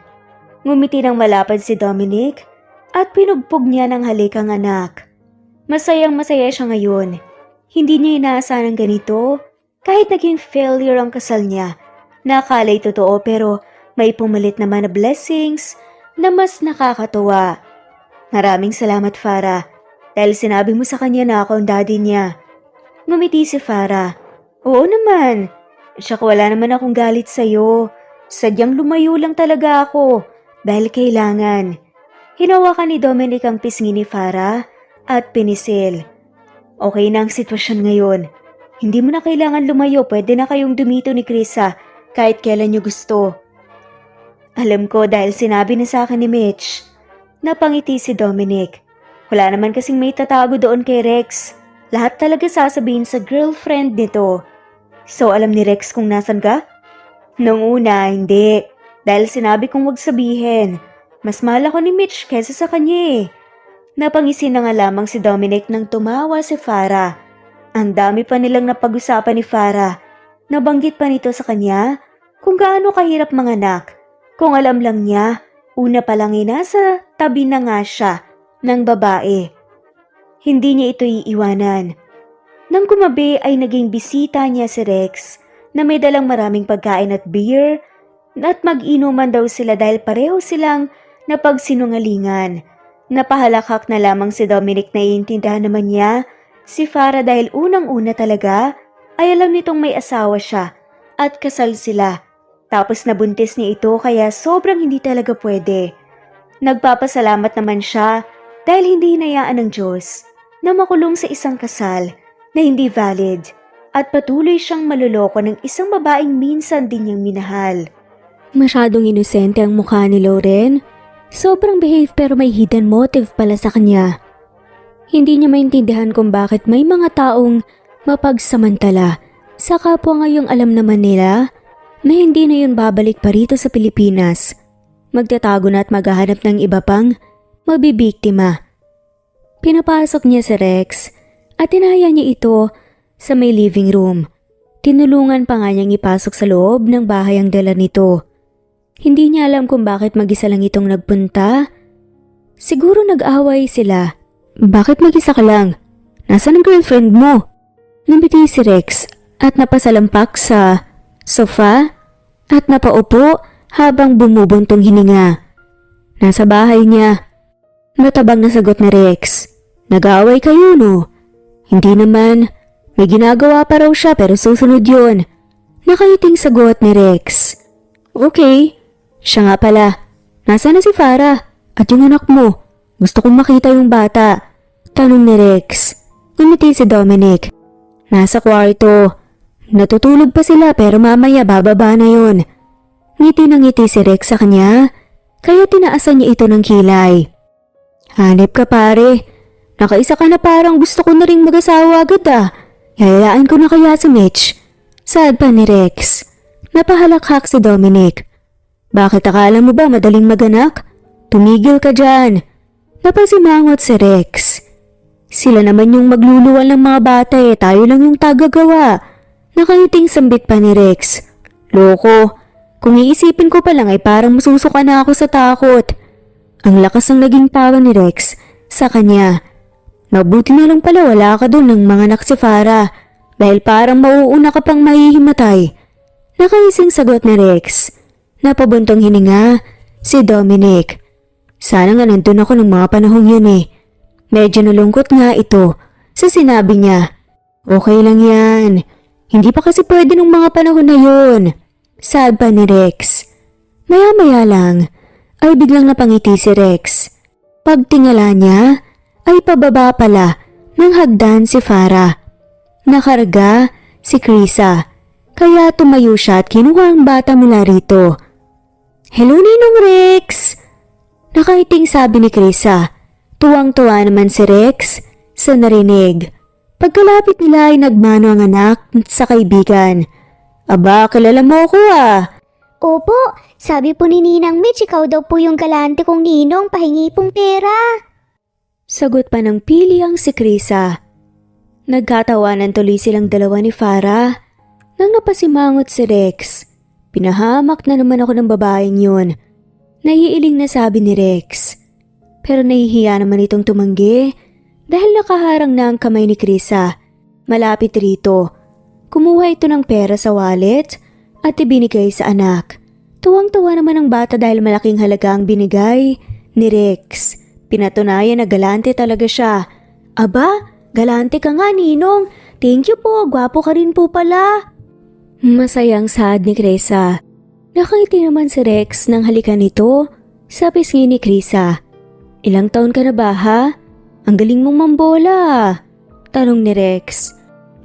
Ngumiti ng malapad si Dominic at pinugpog niya ng halik ang anak. Masayang masaya siya ngayon. Hindi niya inaasahan ng ganito. Kahit naging failure ang kasal niya, nakala'y totoo pero may pumalit naman na blessings na mas nakakatuwa. Maraming salamat Farah, dahil sinabi mo sa kanya na ako ang daddy niya. Ngumiti si Farah. Oo naman, tsaka wala naman akong galit sa'yo. Sadyang lumayo lang talaga ako dahil kailangan. Hinawakan ni Dominic ang pisngi ni Farah at pinisil. Okay na ang sitwasyon ngayon. Hindi mo na kailangan lumayo, pwede na kayong dumito ni Krisa kahit kailan niyo gusto. Alam ko dahil sinabi na sa akin ni Mitch. Napangiti si Dominic. Wala naman kasing may tatago doon kay Rex. Lahat talaga sasabihin sa girlfriend nito. So alam ni Rex kung nasan ka? Nung una, hindi. Dahil sinabi kong wag sabihin. Mas mahal ako ni Mitch kaysa sa kanya eh. Napangisin na nga lamang si Dominic nang tumawa si Farah. Ang dami pa nilang napag-usapan ni Farah. Nabanggit pa nito sa kanya kung gaano kahirap manganak. Kung alam lang niya, una pa lang nasa tabi na nga siya ng babae. Hindi niya ito iiwanan. Nang gumabi ay naging bisita niya si Rex na may dalang maraming pagkain at beer at mag-inuman daw sila dahil pareho silang napagsinungalingan. Napahalakak na lamang si Dominic na iintindahan naman niya si Farah dahil unang-una talaga ay alam nitong may asawa siya at kasal sila. Tapos nabuntis niya ito kaya sobrang hindi talaga pwede. Nagpapasalamat naman siya dahil hindi hinayaan ng Diyos na makulong sa isang kasal na hindi valid at patuloy siyang maluloko ng isang babaeng minsan din niyang minahal. Masyadong inosente ang mukha ni Lauren. Sobrang behave pero may hidden motive pala sa kanya. Hindi niya maintindihan kung bakit may mga taong mapagsamantala sa kapwa ngayong alam naman nila na hindi na yun babalik pa rito sa Pilipinas. Magtatago na at maghahanap ng iba pang mabibiktima. Pinapasok niya si Rex at tinaya niya ito sa may living room. Tinulungan pa nga niyang ipasok sa loob ng bahay ang dala nito. Hindi niya alam kung bakit mag-isa lang itong nagpunta. Siguro nag-away sila. Bakit mag-isa ka lang? Nasaan ang girlfriend mo? Nabiti si Rex at napasalampak sa sofa at napaupo habang bumubuntong hininga. Nasa bahay niya. Matabang na sagot ni Rex. Nag-aaway kayo no? Hindi naman. May ginagawa pa raw siya pero susunod yun. Nakayiting sagot ni Rex. Okay. Siya nga pala. Nasaan na si Farah? At yung anak mo? Gusto kong makita yung bata. Tanong ni Rex. Ngumiti si Dominic. Nasa kwarto. Natutulog pa sila pero mamaya bababa na yun. Ngiti ng ngiti si Rex sa kanya, kaya tinaasan niya ito ng kilay. Hanip ka pare. Nakaisa ka na parang gusto ko na rin mag-asawa agad ah. Yayayaan ko na kaya si Mitch. Saad pa ni Rex. Napahalakhak si Dominic. Bakit akala mo ba madaling maganak? Tumigil ka dyan. Napasimangot si Rex. Sila naman yung magluluwal ng mga bata tayo lang yung tagagawa. Nakayiting sambit pa ni Rex. Loko, kung iisipin ko pa lang ay parang masusuka na ako sa takot. Ang lakas ng naging tawa ni Rex sa kanya. Mabuti na lang pala wala ka dun ng mga anak si Farah dahil parang mauuna ka pang mahihimatay. Nakaising sagot ni Rex. Napabuntong hininga si Dominic. Sana nga nandun ako ng mga panahong yun Medyo nalungkot nga ito sa sinabi niya. Okay lang yan. Hindi pa kasi pwede nung mga panahon na yun. Saad pa ni Rex. Maya-maya lang ay biglang napangiti si Rex. Pagtingala niya ay pababa pala ng hagdan si Farah. Nakarga si Krisa. Kaya tumayo siya at kinuha ang bata mula rito. Hello Ninong Rex! Nakaiting sabi ni Krisa. Tuwang-tuwa naman si Rex sa narinig. Pagkalapit nila ay nagmano ang anak sa kaibigan. Aba, kilala mo ako ah. Opo, sabi po ni Ninang Mitch, ikaw daw po yung galante kong ninong, pahingi pong pera. Sagot pa ng piliang si Krisa. Nagkatawanan tuloy silang dalawa ni Farah. Nang napasimangot si Rex, pinahamak na naman ako ng babaeng yun. Naiiling na sabi ni Rex. Pero nahihiya naman itong tumanggi dahil nakaharang na ang kamay ni Krisa. Malapit rito. Kumuha ito ng pera sa wallet at ibinigay sa anak. Tuwang-tuwa naman ang bata dahil malaking halaga ang binigay ni Rex. Pinatunayan na galante talaga siya. Aba, galante ka nga Ninong. Thank you po, gwapo ka rin po pala. Masayang saad ni Krisa. Nakangiti naman si Rex nang halikan nito sa pisngi ni Krisa. Ilang taon ka na ba ha? Ang galing mong mambola. Tanong ni Rex.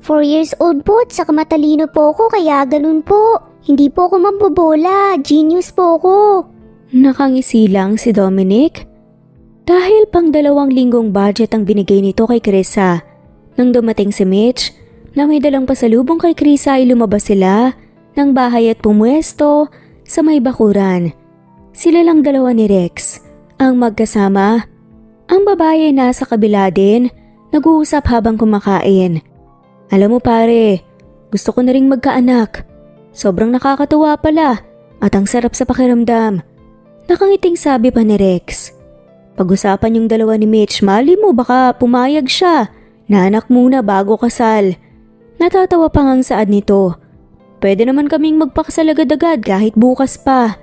4 years old po at saka matalino po ako kaya ganun po. Hindi po ako mambobola, genius po ako. Nakangisi lang si Dominic. Dahil pang 2 linggong budget ang binigay nito kay Krisa. Nang dumating si Mitch, na may dalang pasalubong kay Krisa ay lumabas sila ng bahay at pumuesto sa may bakuran. Sila lang 2 ni Rex ang magkasama. Ang babae ay nasa kabila din, nag-uusap habang kumakain. Alam mo pare, gusto ko na ring magkaanak. Sobrang nakakatuwa pala at ang sarap sa pakiramdam. Nakangiting sabi pa ni Rex. Pag-usapan yung 2 ni Mitch, mali mo baka pumayag siya. Naanak muna bago kasal. Natatawa pa ngang saad nito. Pwede naman kaming magpakasal agad-agad kahit bukas pa.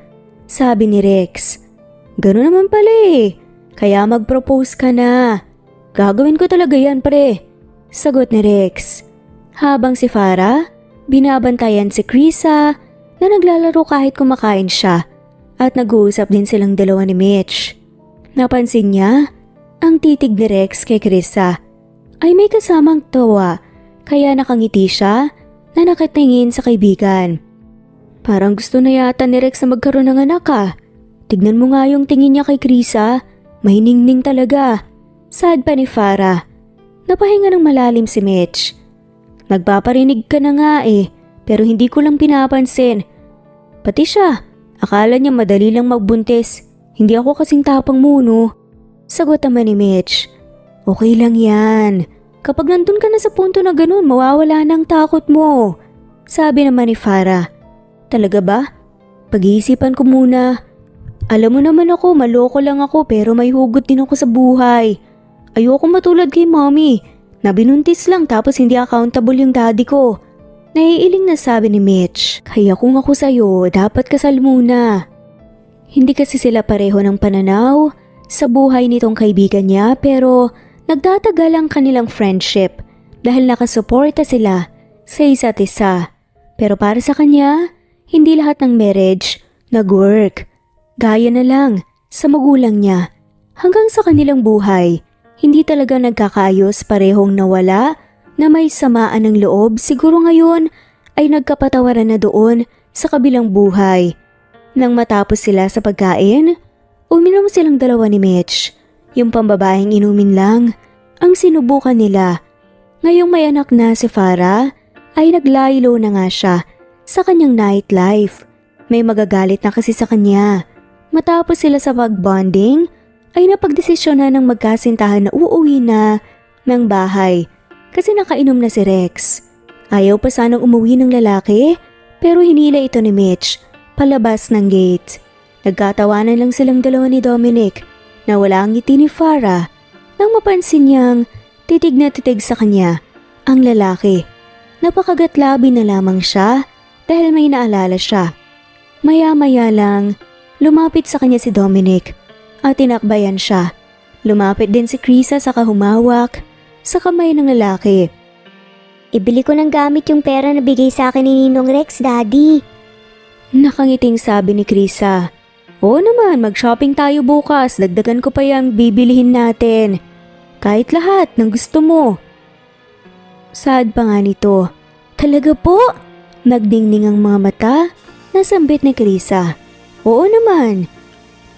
Sabi ni Rex. Gano'n naman pala Kaya mag-propose ka na. Gagawin ko talaga yan pre. Sagot ni Rex. Habang si Farah, binabantayan si Krisa na naglalaro kahit kumakain siya at nag-uusap din silang 2 ni Mitch. Napansin niya Ang titig ni Rex kay Krisa ay may kasamang tawa kaya nakangiti siya na nakatingin sa kaibigan. Parang gusto na yata ni Rex na magkaroon ng anak Tignan mo nga yung tingin niya kay Krisa, mahiningning talaga. Sad pa ni Farah. Napahinga ng malalim si Mitch. Nagpaparinig ka na nga pero hindi ko lang pinapansin. Pati siya, akala niya madali lang magbuntis. Hindi ako kasing tapang mo, no? Sagot naman ni Mitch. Okay lang yan. Kapag nandun ka na sa punto na ganun, mawawala ng takot mo. Sabi naman ni Farah. Talaga ba? Pag-iisipan ko muna. Alam mo naman ako, maloko lang ako pero may hugot din ako sa buhay. Ayoko matulad kay mommy na binuntis lang tapos hindi accountable yung daddy ko. Naiiling na sabi ni Mitch. Kaya kung ako sa'yo, dapat kasal muna. Hindi kasi sila pareho ng pananaw sa buhay nitong kaibigan niya pero nagtatagal ang kanilang friendship dahil nakasuporta sila sa isa't isa. Pero para sa kanya, hindi lahat ng marriage nag-work. Gaya na lang sa magulang niya. Hanggang sa kanilang buhay, hindi talaga nagkakaayos, parehong nawala na may samaan ng loob. Siguro ngayon ay nagkapatawaran na doon sa kabilang buhay. Nang matapos sila sa pagkain, uminom silang dalawa ni Mitch. Yung pambabaeng inumin lang ang sinubukan nila. Ngayong may anak na si Farah, ay naglaylo na nga siya sa kanyang nightlife. May magagalit na kasi sa kanya. Matapos sila sa pag-bonding, ay napagdesisyon na ng magkasintahan na uuwi na ng bahay kasi nakainom na si Rex. Ayaw pa sanang umuwi ng lalaki pero hinila ito ni Mitch palabas ng gate. Nagkatawanan lang silang dalawa ni Dominic na wala ang ngiti ni Farah nang mapansin niyang titig na titig sa kanya ang lalaki. Napakagatlabi na lamang siya dahil may naalala siya. Maya-maya lang, lumapit sa kanya si Dominic at tinakbayan siya. Lumapit din si Krisa saka humawak sa kamay ng lalaki. Ibili ko ng gamit yung pera na bigay sa akin ni Ninong Rex, Daddy. Nakangiting sabi ni Krisa. Oo naman, mag-shopping tayo bukas. Dagdagan ko pa yan bibilihin natin. Kahit lahat ng gusto mo. Sad pa nga nito. Talaga po? Nagdingning ang mga mata. Nasambit ni Krisa. Oo naman.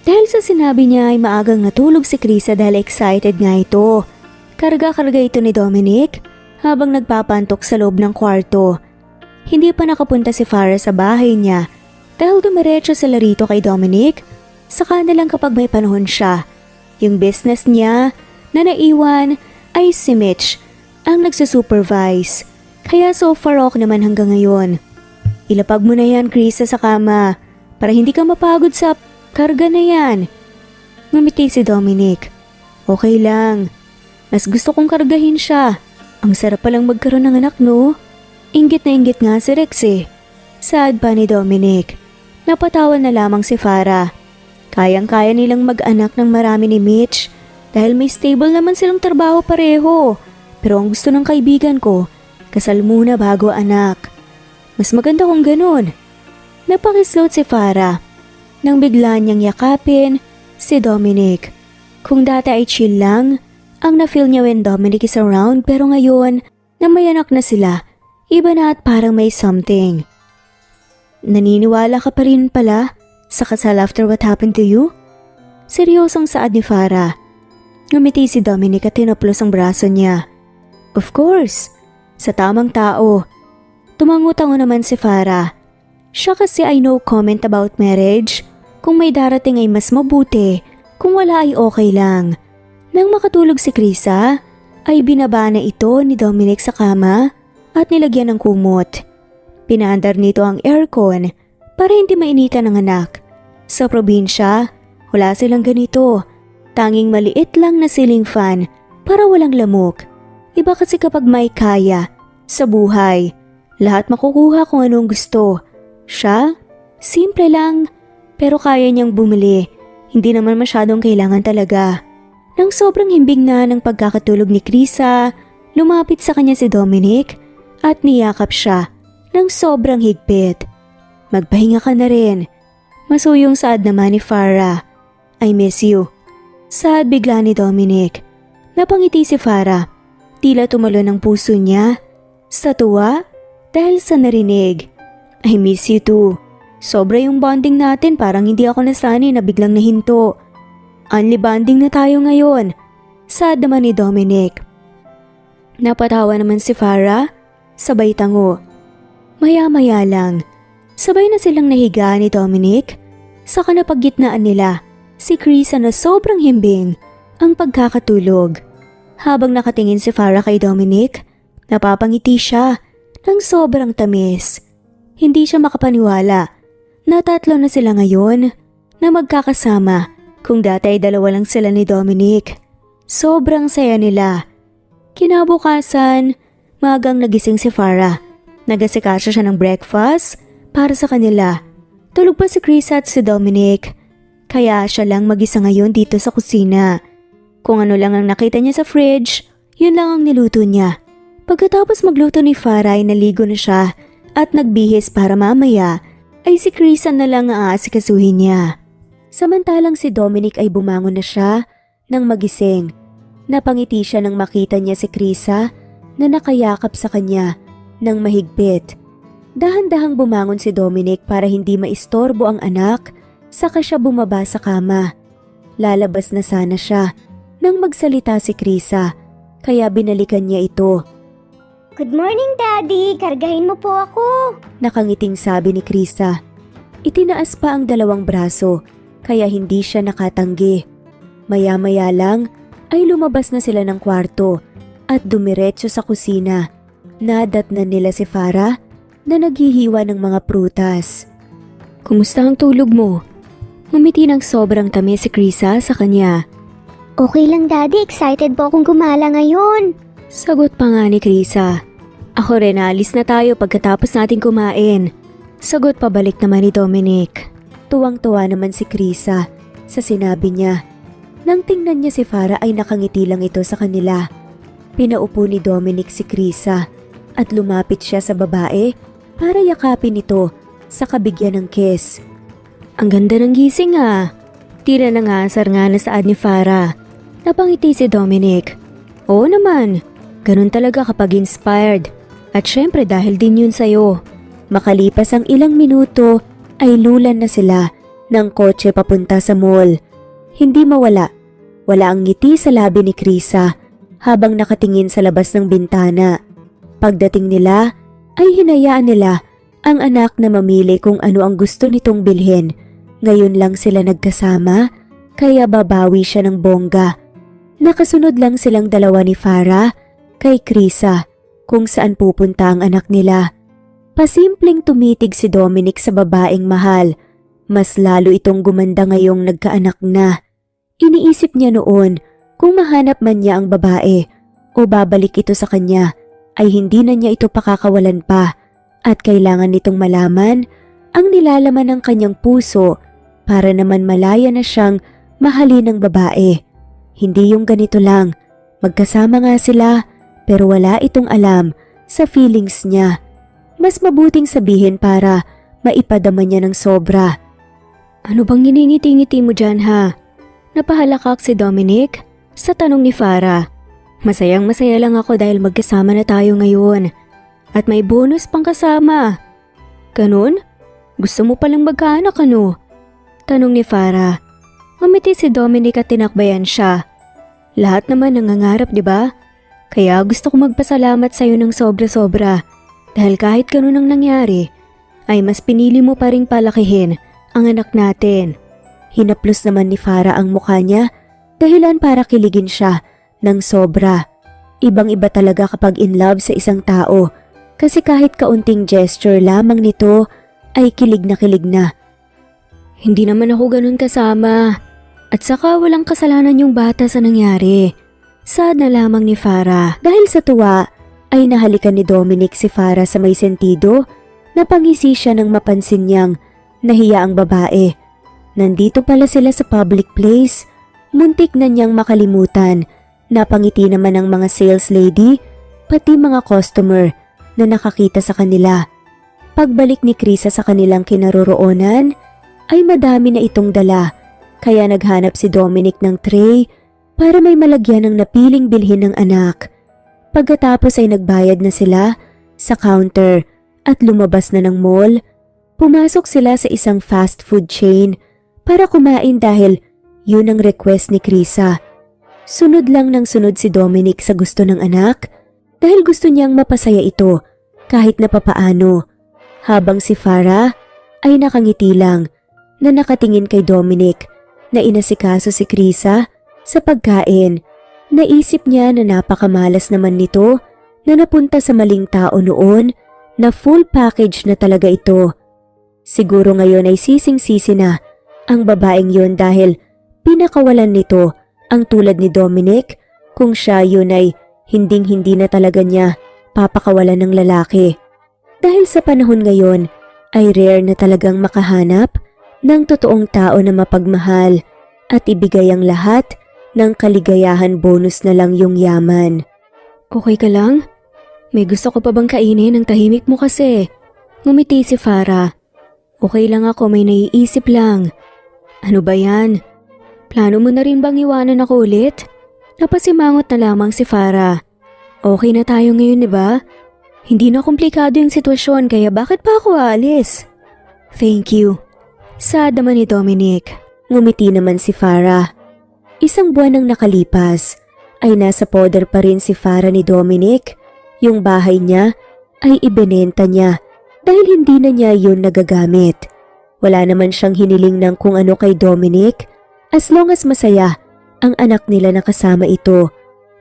Dahil sa sinabi niya ay maagang natulog si Krisa dahil excited nga ito. Karga-karga ito ni Dominic habang nagpapantok sa loob ng kwarto. Hindi pa nakapunta si Farah sa bahay niya dahil dumiretso sila rito kay Dominic. Saka na lang kapag may panahon siya. Yung business niya na naiwan ay si Mitch ang nagsusupervise. Kaya so far okay naman hanggang ngayon. Ilapag mo na yan, Krisa, sa kama para hindi ka mapagod sa karga na yan. Ngumiti si Dominic. Okay lang. Mas gusto kong kargahin siya. Ang sarap palang magkaroon ng anak, no? Inggit na inggit nga si Rex Sad pa ni Dominic. Napatawa na lamang si Farah. Kayang-kaya nilang mag-anak ng marami ni Mitch dahil may stable naman silang trabaho pareho. Pero ang gusto ng kaibigan ko, kasal muna bago anak. Mas maganda kung ganun. Napakislot si Farah nang bigla niyang yakapin si Dominic. Kung dati ay chill lang ang na-feel niya when Dominic is around pero ngayon na may anak na sila, iba na at parang may something. Naniniwala ka pa rin pala sa kasal after what happened to you? Seryosong saad ni Farah. Ngumiti si Dominic at tinaplos ang braso niya. Of course, sa tamang tao. Tumango-tango naman si Farah. Siya kasi ay no comment about marriage. Kung may darating ay mas mabuti, kung wala ay okay lang. Nang makatulog si Krisa, ay binaba na ito ni Dominic sa kama at nilagyan ng kumot. Pinaandar nito ang aircon para hindi mainitan ng anak. Sa probinsya, wala silang ganito. Tanging maliit lang na ceiling fan para walang lamok. Iba kasi kapag may kaya sa buhay. Lahat makukuha kung anong gusto. Siya, simple lang, pero kaya niyang bumili. Hindi naman masyadong kailangan talaga. Nang sobrang himbing na ng pagkakatulog ni Krisa, lumapit sa kanya si Dominic at niyakap siya ng sobrang higpit. Magpahinga ka na rin. Masuyong saad naman ni Farah. I miss you. Sad bigla ni Dominic. Napangiti si Farah. Tila tumalon ang puso niya. Sa tuwa dahil sa narinig. I miss you too. Sobra yung bonding natin, parang hindi ako nasanay na biglang nahinto. Only bonding na tayo ngayon. Sad naman ni Dominic. Napatawa naman si Farah. Sabay tango. Maya-maya lang. Sabay na silang nahiga ni Dominic. Saka napaggitnaan nila si Krisa na sobrang himbing ang pagkakatulog. Habang nakatingin si Farah kay Dominic, napapangiti siya ng sobrang tamis. Hindi siya makapaniwala na tatlo na sila ngayon na magkakasama kung dati ay dalawa lang sila ni Dominic. Sobrang saya nila. Kinabukasan, magang nagising si Farah. Nagasikaso siya ng breakfast para sa kanila. Tulog pa si Krisa at si Dominic. Kaya siya lang mag-isa ngayon dito sa kusina. Kung ano lang ang nakita niya sa fridge, yun lang ang niluto niya. Pagkatapos magluto ni Farah ay naligo na siya at nagbihis para mamaya ay si Krisa na lang ang aasikasuhin niya. Samantalang si Dominic ay bumangon na siya nang magising. Napangiti siya nang makita niya si Krisa na nakayakap sa kanya ng mahigpit. Dahan-dahang bumangon si Dominic para hindi maistorbo ang anak, saka siya bumaba sa kama. Lalabas na sana siya nang magsalita si Krisa, kaya binalikan niya ito. Good morning, Daddy. Kargahin mo po ako. Nakangiting sabi ni Krisa. Itinaas pa ang dalawang braso, kaya hindi siya nakatanggi. Maya-maya lang ay lumabas na sila ng kwarto at dumiretso sa kusina. Nadatnan nila si Farah na naghihiwa ng mga prutas. Kumusta ang tulog mo? Ngumiti ng sobrang tamis si Krisa sa kanya. Okay lang, Daddy. Excited po akong gumala ngayon. Sagot pa nga ni Krisa. Ako rin, alis na tayo pagkatapos natin kumain. Sagot pabalik naman ni Dominic. Tuwang-tuwa naman si Krisa sa sinabi niya. Nang tingnan niya si Farah ay nakangiti lang ito sa kanila. Pinaupo ni Dominic si Krisa at lumapit siya sa babae para yakapin ito sa kabigyan ng kiss. Ang ganda ng gising ah. Tila nangasar nga na saad ni Farah. Napangiti si Dominic. Oo naman, ganun talaga kapag inspired. At syempre dahil din yun sa'yo. Makalipas ang ilang minuto ay lulan na sila ng kotse papunta sa mall. Hindi mawala. Wala ang ngiti sa labi ni Krisa habang nakatingin sa labas ng bintana. Pagdating nila ay hinayaan nila ang anak na mamili kung ano ang gusto nitong bilhin. Ngayon lang sila nagkasama kaya babawi siya ng bongga. Nakasunod lang silang dalawa ni Farah kay Krisa kung saan pupunta ang anak nila. Pasimpleng tumitig si Dominic sa babaeng mahal. Mas lalo itong gumanda ngayong nagkaanak na. Iniisip niya noon kung mahanap man niya ang babae o babalik ito sa kanya ay hindi na niya ito pakakawalan pa at kailangan nitong malaman ang nilalaman ng kanyang puso para naman malaya na siyang mahalin ng babae. Hindi yung ganito lang, magkasama nga sila pero wala itong alam sa feelings niya. Mas mabuting sabihin para maipadama niya ng sobra. Ano bang giningiti-ngiti mo dyan ha? Napahalakak si Dominic sa tanong ni Farah. Masayang masaya lang ako dahil magkasama na tayo ngayon. At may bonus pang kasama. Ganun? Gusto mo palang magkaanak ano? Tanong ni Farah. Ngumiti si Dominic at tinakbayan siya. Lahat naman nangangarap, di ba? Kaya gusto ko magpasalamat sa iyo ng sobra-sobra. Dahil kahit ganun ang nangyari, ay mas pinili mo pa ring palakihin ang anak natin. Hinaplos naman ni Farah ang mukha niya, dahilan para kiligin siya ng sobra. Ibang-iba talaga kapag in love sa isang tao, kasi kahit kaunting gesture lamang nito ay kilig na. Hindi naman ako ganun kasama. At saka walang kasalanan yung bata sa nangyari. Sad na lamang ni Farah. Dahil sa tuwa ay nahalikan ni Dominic si Farah sa may sentido. Napangisi siya nang mapansin niyang nahiya ang babae. Nandito pala sila sa public place. Muntik na niyang makalimutan. Napangiti naman ang mga sales lady, pati mga customer na nakakita sa kanila. Pagbalik ni Krisa sa kanilang kinaroroonan, ay madami na itong dala. Kaya naghanap si Dominic ng tray para may malagyan ng napiling bilhin ng anak. Pagkatapos ay nagbayad na sila sa counter at lumabas na ng mall. Pumasok sila sa isang fast food chain para kumain dahil yun ang request ni Krisa. Sunod lang ng sunod si Dominic sa gusto ng anak dahil gusto niyang mapasaya ito kahit na papaano. Habang si Farah ay nakangiti lang na nakatingin kay Dominic na inasikaso si Krisa sa pagkain. Naisip niya na napakamalas naman nito na napunta sa maling tao noon na full package na talaga ito. Siguro ngayon ay sising-sisi na ang babaeng yon dahil pinakawalan nito ang tulad ni Dominic kung siya yun ay hinding-hindi na talaga niya papakawalan ng lalaki. Dahil sa panahon ngayon ay rare na talagang makahanap ng totoong tao na mapagmahal at ibigay ang lahat ng kaligayahan, bonus na lang yung yaman. Okay ka lang? May gusto ko pa bang kainin? Ang tahimik mo kasi. Ngumiti si Farah. Okay lang ako, may naiisip lang. Ano ba yan? Plano mo na rin bang iwanan ako ulit? Napasimangot na lamang si Farah. Okay na tayo ngayon, diba? Hindi na komplikado yung sitwasyon kaya bakit pa ako aalis? Thank you. Sad naman ni Dominic. Ngumiti naman si Farah. Isang buwan nang nakalipas ay nasa poder pa rin si Farah ni Dominic. Yung bahay niya ay ibinenta niya dahil hindi na niya yun nagagamit. Wala naman siyang hiniling ng kung ano kay Dominic as long as masaya ang anak nila na kasama ito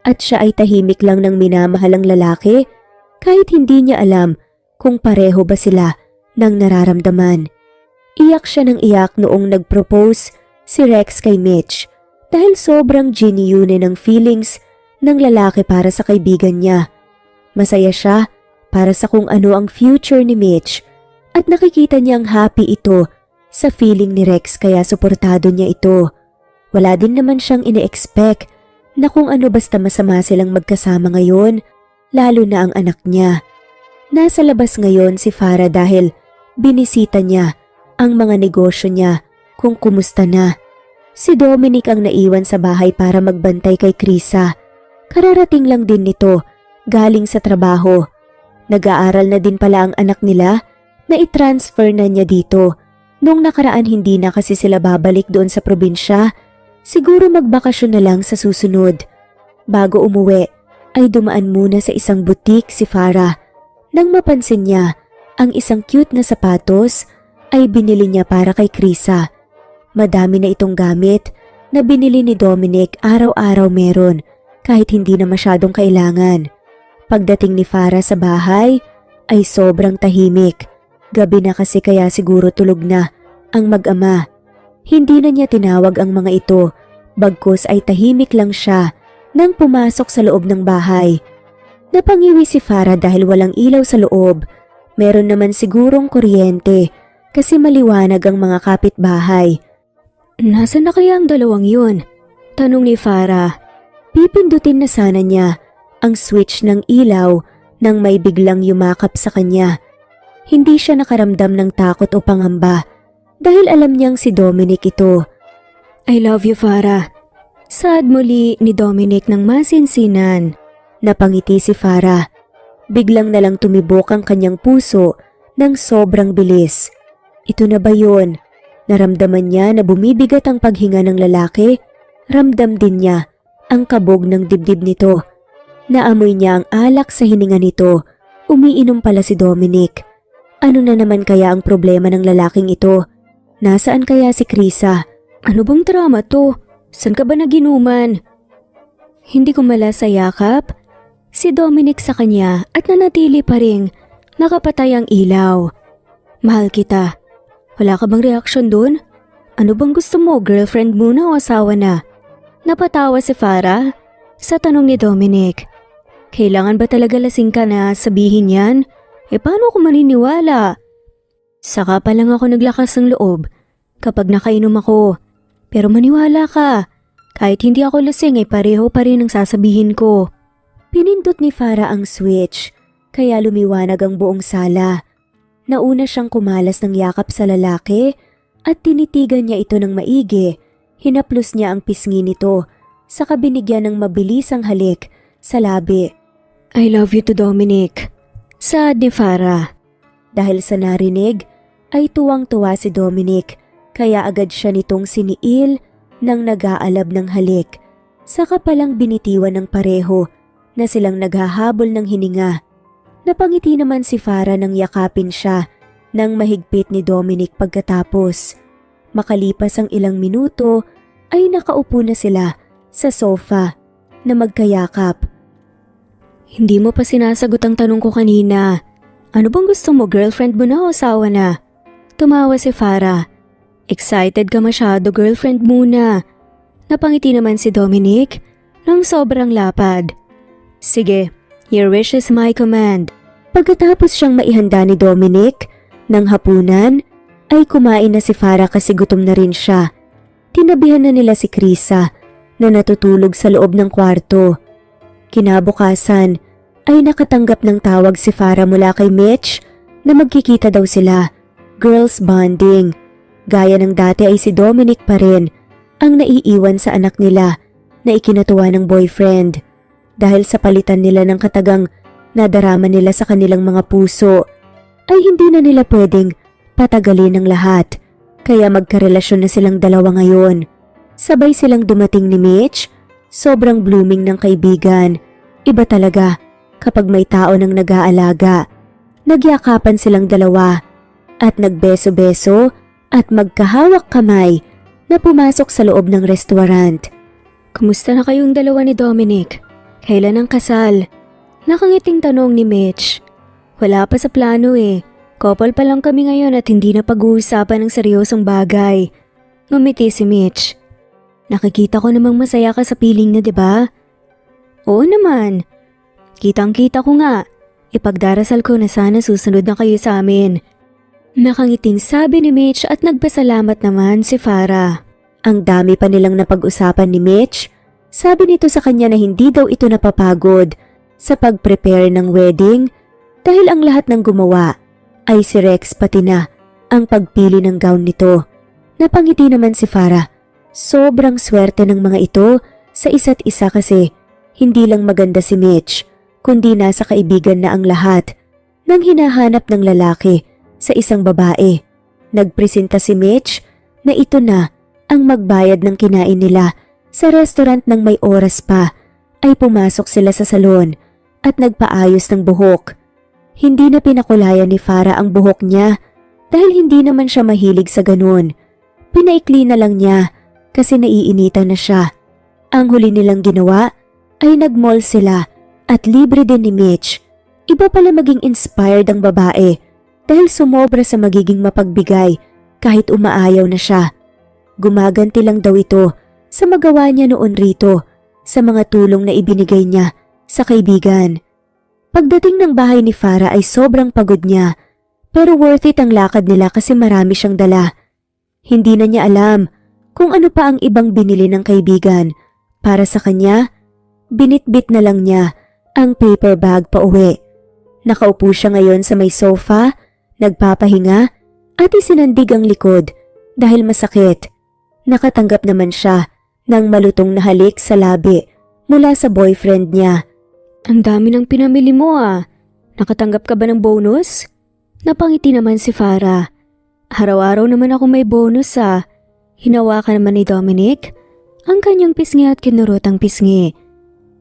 at siya ay tahimik lang ng minamahalang lalaki kahit hindi niya alam kung pareho ba sila ng nararamdaman. Iyak siya ng iyak noong nag-propose si Rex kay Mitch dahil sobrang genuine ng feelings ng lalaki para sa kaibigan niya. Masaya siya para sa kung ano ang future ni Mitch at nakikita niyang happy ito sa feeling ni Rex kaya suportado niya ito. Wala din naman siyang ine-expect na kung ano basta masama silang magkasama ngayon, lalo na ang anak niya. Nasa labas ngayon si Farah dahil binisita niya ang mga negosyo niya kung kumusta na. Si Dominic ang naiwan sa bahay para magbantay kay Krisa. Kararating lang din nito galing sa trabaho. Nag-aaral na din pala ang anak nila na i-transfer na niya dito. Nung nakaraan hindi na kasi sila babalik doon sa probinsya. Siguro magbakasyon na lang sa susunod. Bago umuwi ay dumaan muna sa isang butik si Farah. Nang mapansin niya ang isang cute na sapatos ay binili niya para kay Krisa. Madami na itong gamit na binili ni Dominic, araw-araw meron kahit hindi na masyadong kailangan. Pagdating ni Farah sa bahay ay sobrang tahimik. Gabi na kasi kaya siguro tulog na ang mag-ama. Hindi na niya tinawag ang mga ito, bagkus ay tahimik lang siya nang pumasok sa loob ng bahay. Napangiwi si Farah dahil walang ilaw sa loob. Meron naman sigurong kuryente kasi maliwanag ang mga kapitbahay. Nasaan na kaya ang dalawang yun? Tanong ni Farah. Pipindutin na sana niya ang switch ng ilaw nang may biglang yumakap sa kanya. Hindi siya nakaramdam ng takot o pangamba dahil alam niyang si Dominic ito. I love you, Farah. Sad muli ni Dominic nang masinsinan. Napangiti si Farah. Biglang nalang tumibok ang kanyang puso ng sobrang bilis. Ito na ba yun? Naramdaman niya na bumibigat ang paghinga ng lalaki. Ramdam din niya ang kabog ng dibdib nito. Naamoy niya ang alak sa hininga nito. Umiinom pala si Dominic. Ano na naman kaya ang problema ng lalaking ito? Nasaan kaya si Krisa? Ano bang drama to? San ka ba naginuman? Hindi ko mala sa yakap. Si Dominic sa kanya at nanatili pa ring nakapatay ang ilaw. Mahal kita. Wala ka bang reaksyon dun? Ano bang gusto mo, girlfriend muna o asawa na? Napatawa si Farah sa tanong ni Dominic. Kailangan ba talaga lasing ka na sabihin yan? Paano ako maniniwala? Saka pa lang ako naglakas ng loob kapag nakainom ako. Pero maniwala ka, kahit hindi ako lasing ay pareho pa rin ang sasabihin ko. Pinindot ni Farah ang switch, kaya lumiwanag ang buong sala. Nauna siyang kumalas ng yakap sa lalaki at tinitigan niya ito ng maigi. Hinaplos niya ang pisngi nito, saka binigyan ng mabilisang halik sa labi. I love you to Dominic, saad ni Farah. Dahil sa narinig, ay tuwang-tuwa si Dominic, kaya agad siya nitong siniil ng nag-aalab ng halik. Saka palang binitiwan ng pareho na silang naghahabol ng hininga. Napangiti naman si Farah nang yakapin siya ng mahigpit ni Dominic pagkatapos. Makalipas ang ilang minuto ay nakaupo na sila sa sofa na magkayakap. Hindi mo pa sinasagot ang tanong ko kanina. Ano bang gusto mo, girlfriend mo na o asawa na? Tumawa si Farah. Excited ka masyado, girlfriend muna. Napangiti naman si Dominic nang sobrang lapad. Sige, your wish is my command. Pagkatapos siyang maihanda ni Dominic ng hapunan, ay kumain na si Farah kasi gutom na rin siya. Tinabihan na nila si Krisa na natutulog sa loob ng kwarto. Kinabukasan ay nakatanggap ng tawag si Farah mula kay Mitch na magkikita daw sila. Girls bonding. Gaya ng dati ay si Dominic pa rin ang naiiwan sa anak nila na ikinatuwa ng boyfriend. Dahil sa palitan nila ng katagang nadarama nila sa kanilang mga puso, ay hindi na nila pwedeng patagalin ang lahat. Kaya magkarelasyon na silang dalawa ngayon. Sabay silang dumating ni Mitch, sobrang blooming ng kaibigan. Iba talaga kapag may tao nang nag-aalaga. Nagyakapan silang dalawa at nagbeso-beso at magkahawak kamay na pumasok sa loob ng restaurant. Kumusta na kayong dalawa ni Dominic? Kailan ang kasal? Nakangiting tanong ni Mitch. Wala pa sa plano eh. Couple pa lang kami ngayon at hindi na pag-uusapan ng seryosong bagay. Ngumiti si Mitch. Nakikita ko namang masaya ka sa piling na, 'di ba? Oo naman. Kitang-kita ko nga. Ipagdarasal ko na sana susunod na kayo sa amin. Nakangiting sabi ni Mitch at nagpasalamat naman si Farah. Ang dami pa nilang napag-usapan ni Mitch. Sabi nito sa kanya na hindi daw ito napapagod sa pag-prepare ng wedding dahil ang lahat ng gumawa ay si Rex pati na ang pagpili ng gown nito. Napangiti naman si Farah. Sobrang swerte ng mga ito sa isa't isa kasi hindi lang maganda si Mitch, kundi nasa kaibigan na ang lahat nang hinahanap ng lalaki sa isang babae. Nagpresenta si Mitch na ito na ang magbayad ng kinain nila sa restaurant ng may oras pa ay pumasok sila sa salon at nagpaayos ng buhok. Hindi na pinakulayan ni Farah ang buhok niya dahil hindi naman siya mahilig sa ganun. Pinaikli na lang niya kasi naiinitan na siya. Ang huli nilang ginawa ay nag-mall sila at libre din ni Mitch. Iba pala maging inspired ang babae dahil sumobra sa magiging mapagbigay kahit umaayaw na siya. Gumaganti lang daw ito sa magawa niya noon rito sa mga tulong na ibinigay niya sa kaibigan. Pagdating ng bahay ni Farah ay sobrang pagod niya pero worth it ang lakad nila kasi marami siyang dala. Hindi na niya alam kung ano pa ang ibang binili ng kaibigan. Para sa kanya, binitbit na lang niya ang paper bag pa uwi. Nakaupo siya ngayon sa may sofa, nagpapahinga at isinandig ang likod dahil masakit. Nakatanggap naman siya ng malutong na halik sa labi mula sa boyfriend niya. Ang dami ng pinamili mo ah. Nakatanggap ka ba ng bonus? Napangiti naman si Farah. Araw-araw naman ako may bonus ah. Hinawakan naman ni Dominic ang kanyang pisngi at kinurot ang pisngi.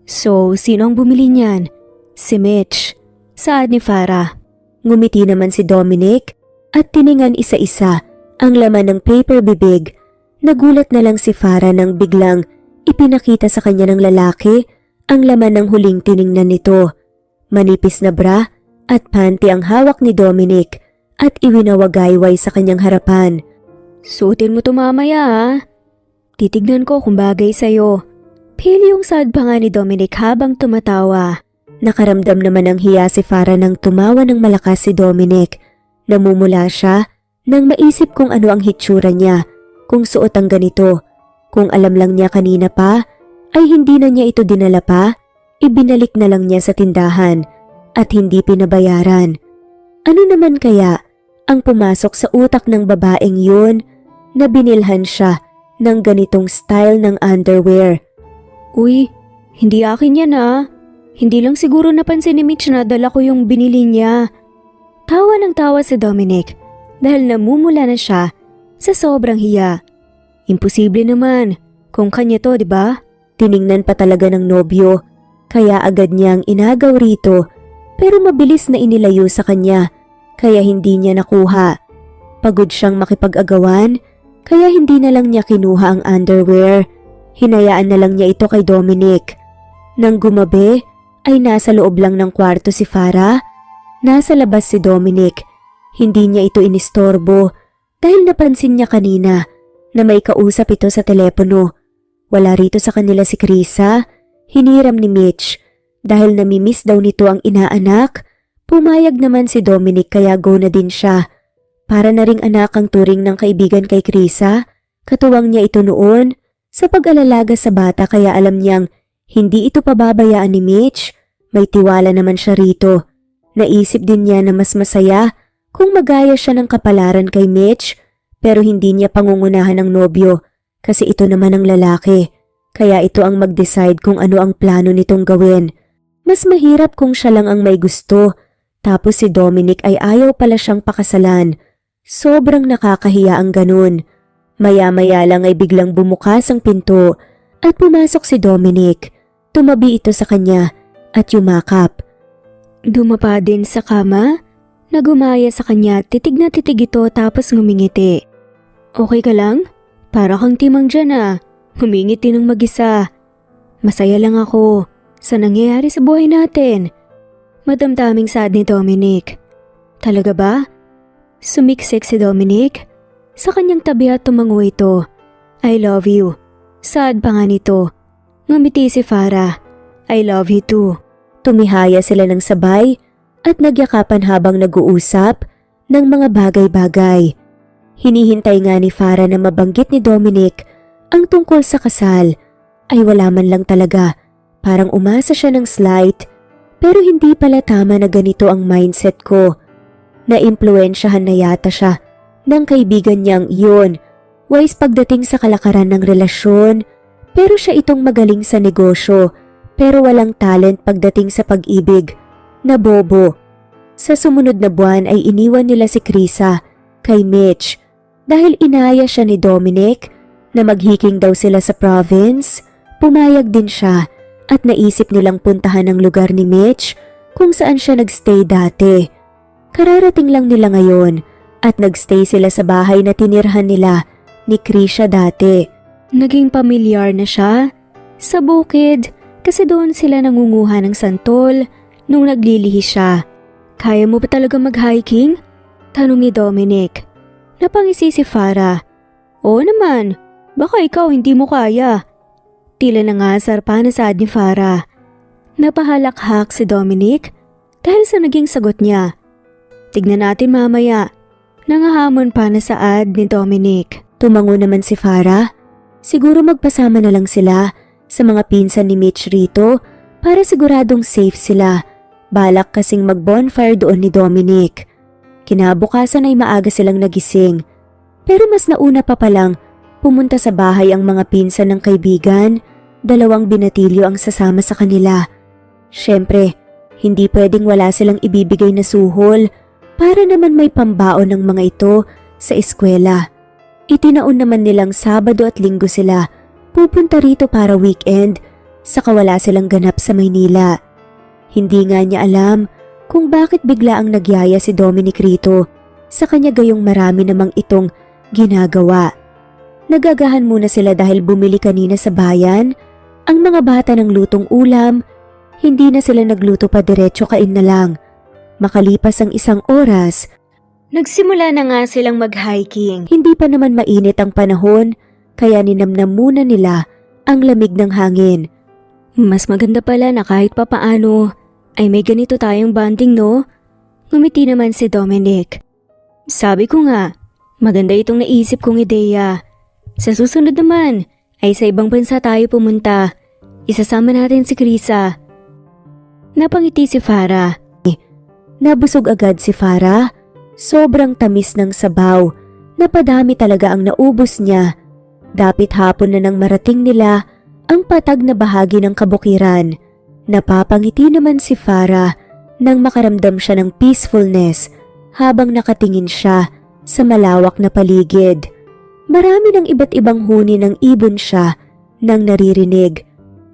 So, sino ang bumili niyan? Si Mitch. Saad ni Farah. Ngumiti naman si Dominic at tiningan isa-isa ang laman ng paper bibig. Nagulat na lang si Farah nang biglang ipinakita sa kanya ng lalaki ang laman ng huling tiningnan nito. Manipis na bra at panty ang hawak ni Dominic at iwinawagayway sa kanyang harapan. Suotin mo to mamaya ha. Titignan ko kung bagay sa'yo. Pili yung sad pa nga ni Dominic habang tumatawa. Nakaramdam naman ng hiya si Farah nang tumawa ng malakas si Dominic. Namumula siya nang maisip kung ano ang hitsura niya, kung suot ang ganito. Kung alam lang niya kanina pa, ay hindi na niya ito dinala pa, ibinalik na lang niya sa tindahan at hindi pinabayaran. Ano naman kaya ang pumasok sa utak ng babaeng yun na binilhan siya ng ganitong style ng underwear. Uy, hindi akin yan ah. Hindi lang siguro napansin ni Mitch na dala ko yung binili niya. Tawa ng tawa si Dominic dahil namumula na siya sa sobrang hiya. Imposible naman kung kanya to, di ba? Tiningnan pa talaga ng nobyo kaya agad niyang inagaw rito pero mabilis na inilayo sa kanya kaya hindi niya nakuha. Pagod siyang makipag-agawan kaya hindi na lang niya kinuha ang underwear. Hinayaan na lang niya ito kay Dominic. Nang gumabi ay nasa loob lang ng kwarto si Farah. Nasa labas si Dominic. Hindi niya ito inistorbo dahil napansin niya kanina na may kausap ito sa telepono. Wala rito sa kanila si Krisa. Hiniram ni Mitch. Dahil namimiss daw nito ang inaanak, pumayag naman si Dominic kaya go na din siya. Para na ring anak ang turing ng kaibigan kay Krisa. Katuwang niya ito noon sa pag-alalaga sa bata kaya alam niyang hindi ito pababayaan ni Mitch. May tiwala naman siya rito. Naisip din niya na mas masaya kung magaya siya ng kapalaran kay Mitch pero hindi niya pangungunahan ng nobyo kasi ito naman ang lalaki. Kaya ito ang mag-decide kung ano ang plano nitong gawin. Mas mahirap kung siya lang ang may gusto tapos si Dominic ay ayaw pala siyang pakasalan. Sobrang nakakahiya ang ganun. Maya-maya lang ay biglang bumukas ang pinto at pumasok si Dominic. Tumabi ito sa kanya at yumakap. Dumapa din sa kama, nagumaya sa kanya at titig na titig ito tapos ngumingiti. Okay ka lang? Para kang timang dyan ah. Humingiti ng mag-isa. Masaya lang ako sa nangyayari sa buhay natin. Madamdaming sad ni Dominic. Talaga ba? Sumiksik si Dominic. Sa kanyang tabi at tumango ito. I love you. Sad pa nga nito. Ngumiti si Farah. I love you too. Tumihaya sila ng sabay at nagyakapan habang nag-uusap ng mga bagay-bagay. Hinihintay nga ni Farah na mabanggit ni Dominic ang tungkol sa kasal. Ay wala man lang talaga. Parang umasa siya ng slight pero hindi pala tama na ganito ang mindset ko. Naimpluwensyahan na yata siya ng kaibigan niyang iyon. Wise pagdating sa kalakaran ng relasyon. Pero siya itong magaling sa negosyo, pero walang talent pagdating sa pag-ibig, na bobo. Sa sumunod na buwan ay iniwan nila si Krisa kay Mitch dahil inaya siya ni Dominic na maghiking daw sila sa province. Pumayag din siya at naisip nilang puntahan ang lugar ni Mitch kung saan siya nagstay dati. Kararating lang nila ngayon at nagstay sila sa bahay na tinirhan nila ni Krisha dati. Naging pamilyar na siya sa bukid kasi doon sila nangunguha ng santol nung naglilihi siya. Kaya mo ba talaga mag-hiking? Tanong ni Dominic. Napangisi si Farah. Oo naman, baka ikaw hindi mo kaya. Tila nangasar pa na saad ni Farah. Napahalakhak si Dominic dahil sa naging sagot niya. Tignan natin mamaya. Nangahamon pa na saad ni Dominic. Tumango naman si Farah. Siguro magpasama na lang sila sa mga pinsan ni Mitch rito para siguradong safe sila. Balak kasing mag-bonfire doon ni Dominic. Kinabukasan ay maaga silang nagising. Pero mas nauna pa palang pumunta sa bahay ang mga pinsan ng kaibigan. 2 binatilyo ang sasama sa kanila. Siyempre, hindi pwedeng wala silang ibibigay na suhol para naman may pambaon ng mga ito sa eskwela. Itinaon naman nilang Sabado at Linggo sila pupunta rito para weekend, saka wala silang ganap sa Maynila. Hindi nga niya alam kung bakit bigla ang nagyaya si Dominic rito, sa kanya gayong marami namang itong ginagawa. Nagagahan muna sila dahil bumili kanina sa bayan ang mga bata ng lutong ulam. Hindi na sila nagluto pa, diretso kain na lang. Makalipas ang 1 oras, nagsimula na nga silang mag-hiking. Hindi pa naman mainit ang panahon, kaya ninamnam muna nila ang lamig ng hangin. Mas maganda pala na kahit papaano ay may ganito tayong bonding, no? Ngumiti naman si Dominic. Sabi ko nga, maganda itong naisip kong ideya. Sa susunod naman ay sa ibang bansa tayo pumunta. Isasama natin si Krisa. Napangiti si Farah. Nabusog agad si Farah. Sobrang tamis ng sabaw. Napadami talaga ang naubos niya. Dapit hapon na nang marating nila ang patag na bahagi ng kabukiran. Napapangiti naman si Farah nang makaramdam siya ng peacefulness habang nakatingin siya sa malawak na paligid. Marami ng iba't ibang huni ng ibon siya nang naririnig.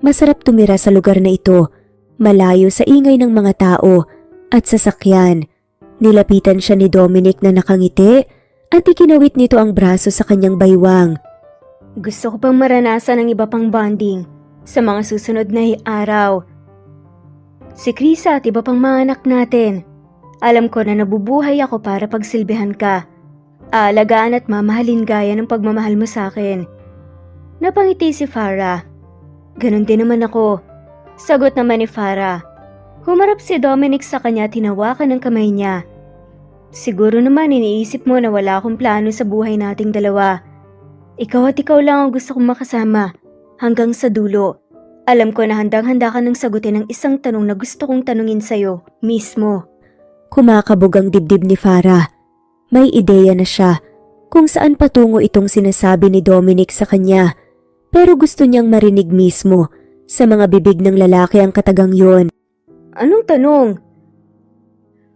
Masarap tumira sa lugar na ito, malayo sa ingay ng mga tao at sasakyan. Nilapitan siya ni Dominic na nakangiti at ikinawit nito ang braso sa kanyang baywang. Gusto ko pang maranasan ng iba pang bonding sa mga susunod na araw. Si Krisa at iba pang mga anak natin. Alam ko na nabubuhay ako para pagsilbihan ka. Aalagaan at mamahalin gaya ng pagmamahal mo sa akin. Napangiti si Farah. Ganon din naman ako. Sagot naman ni Farah. Humarap si Dominic sa kanya at hinawakan ng kamay niya. Siguro naman iniisip mo na wala akong plano sa buhay nating dalawa. Ikaw at ikaw lang ang gusto kong makasama hanggang sa dulo. Alam ko na handang-handa ka nang sagutin ang isang tanong na gusto kong tanungin sa'yo mismo. Kumakabog ang dibdib ni Farah. May ideya na siya kung saan patungo itong sinasabi ni Dominic sa kanya, pero gusto niyang marinig mismo sa mga bibig ng lalaki ang katagang yon. Anong tanong?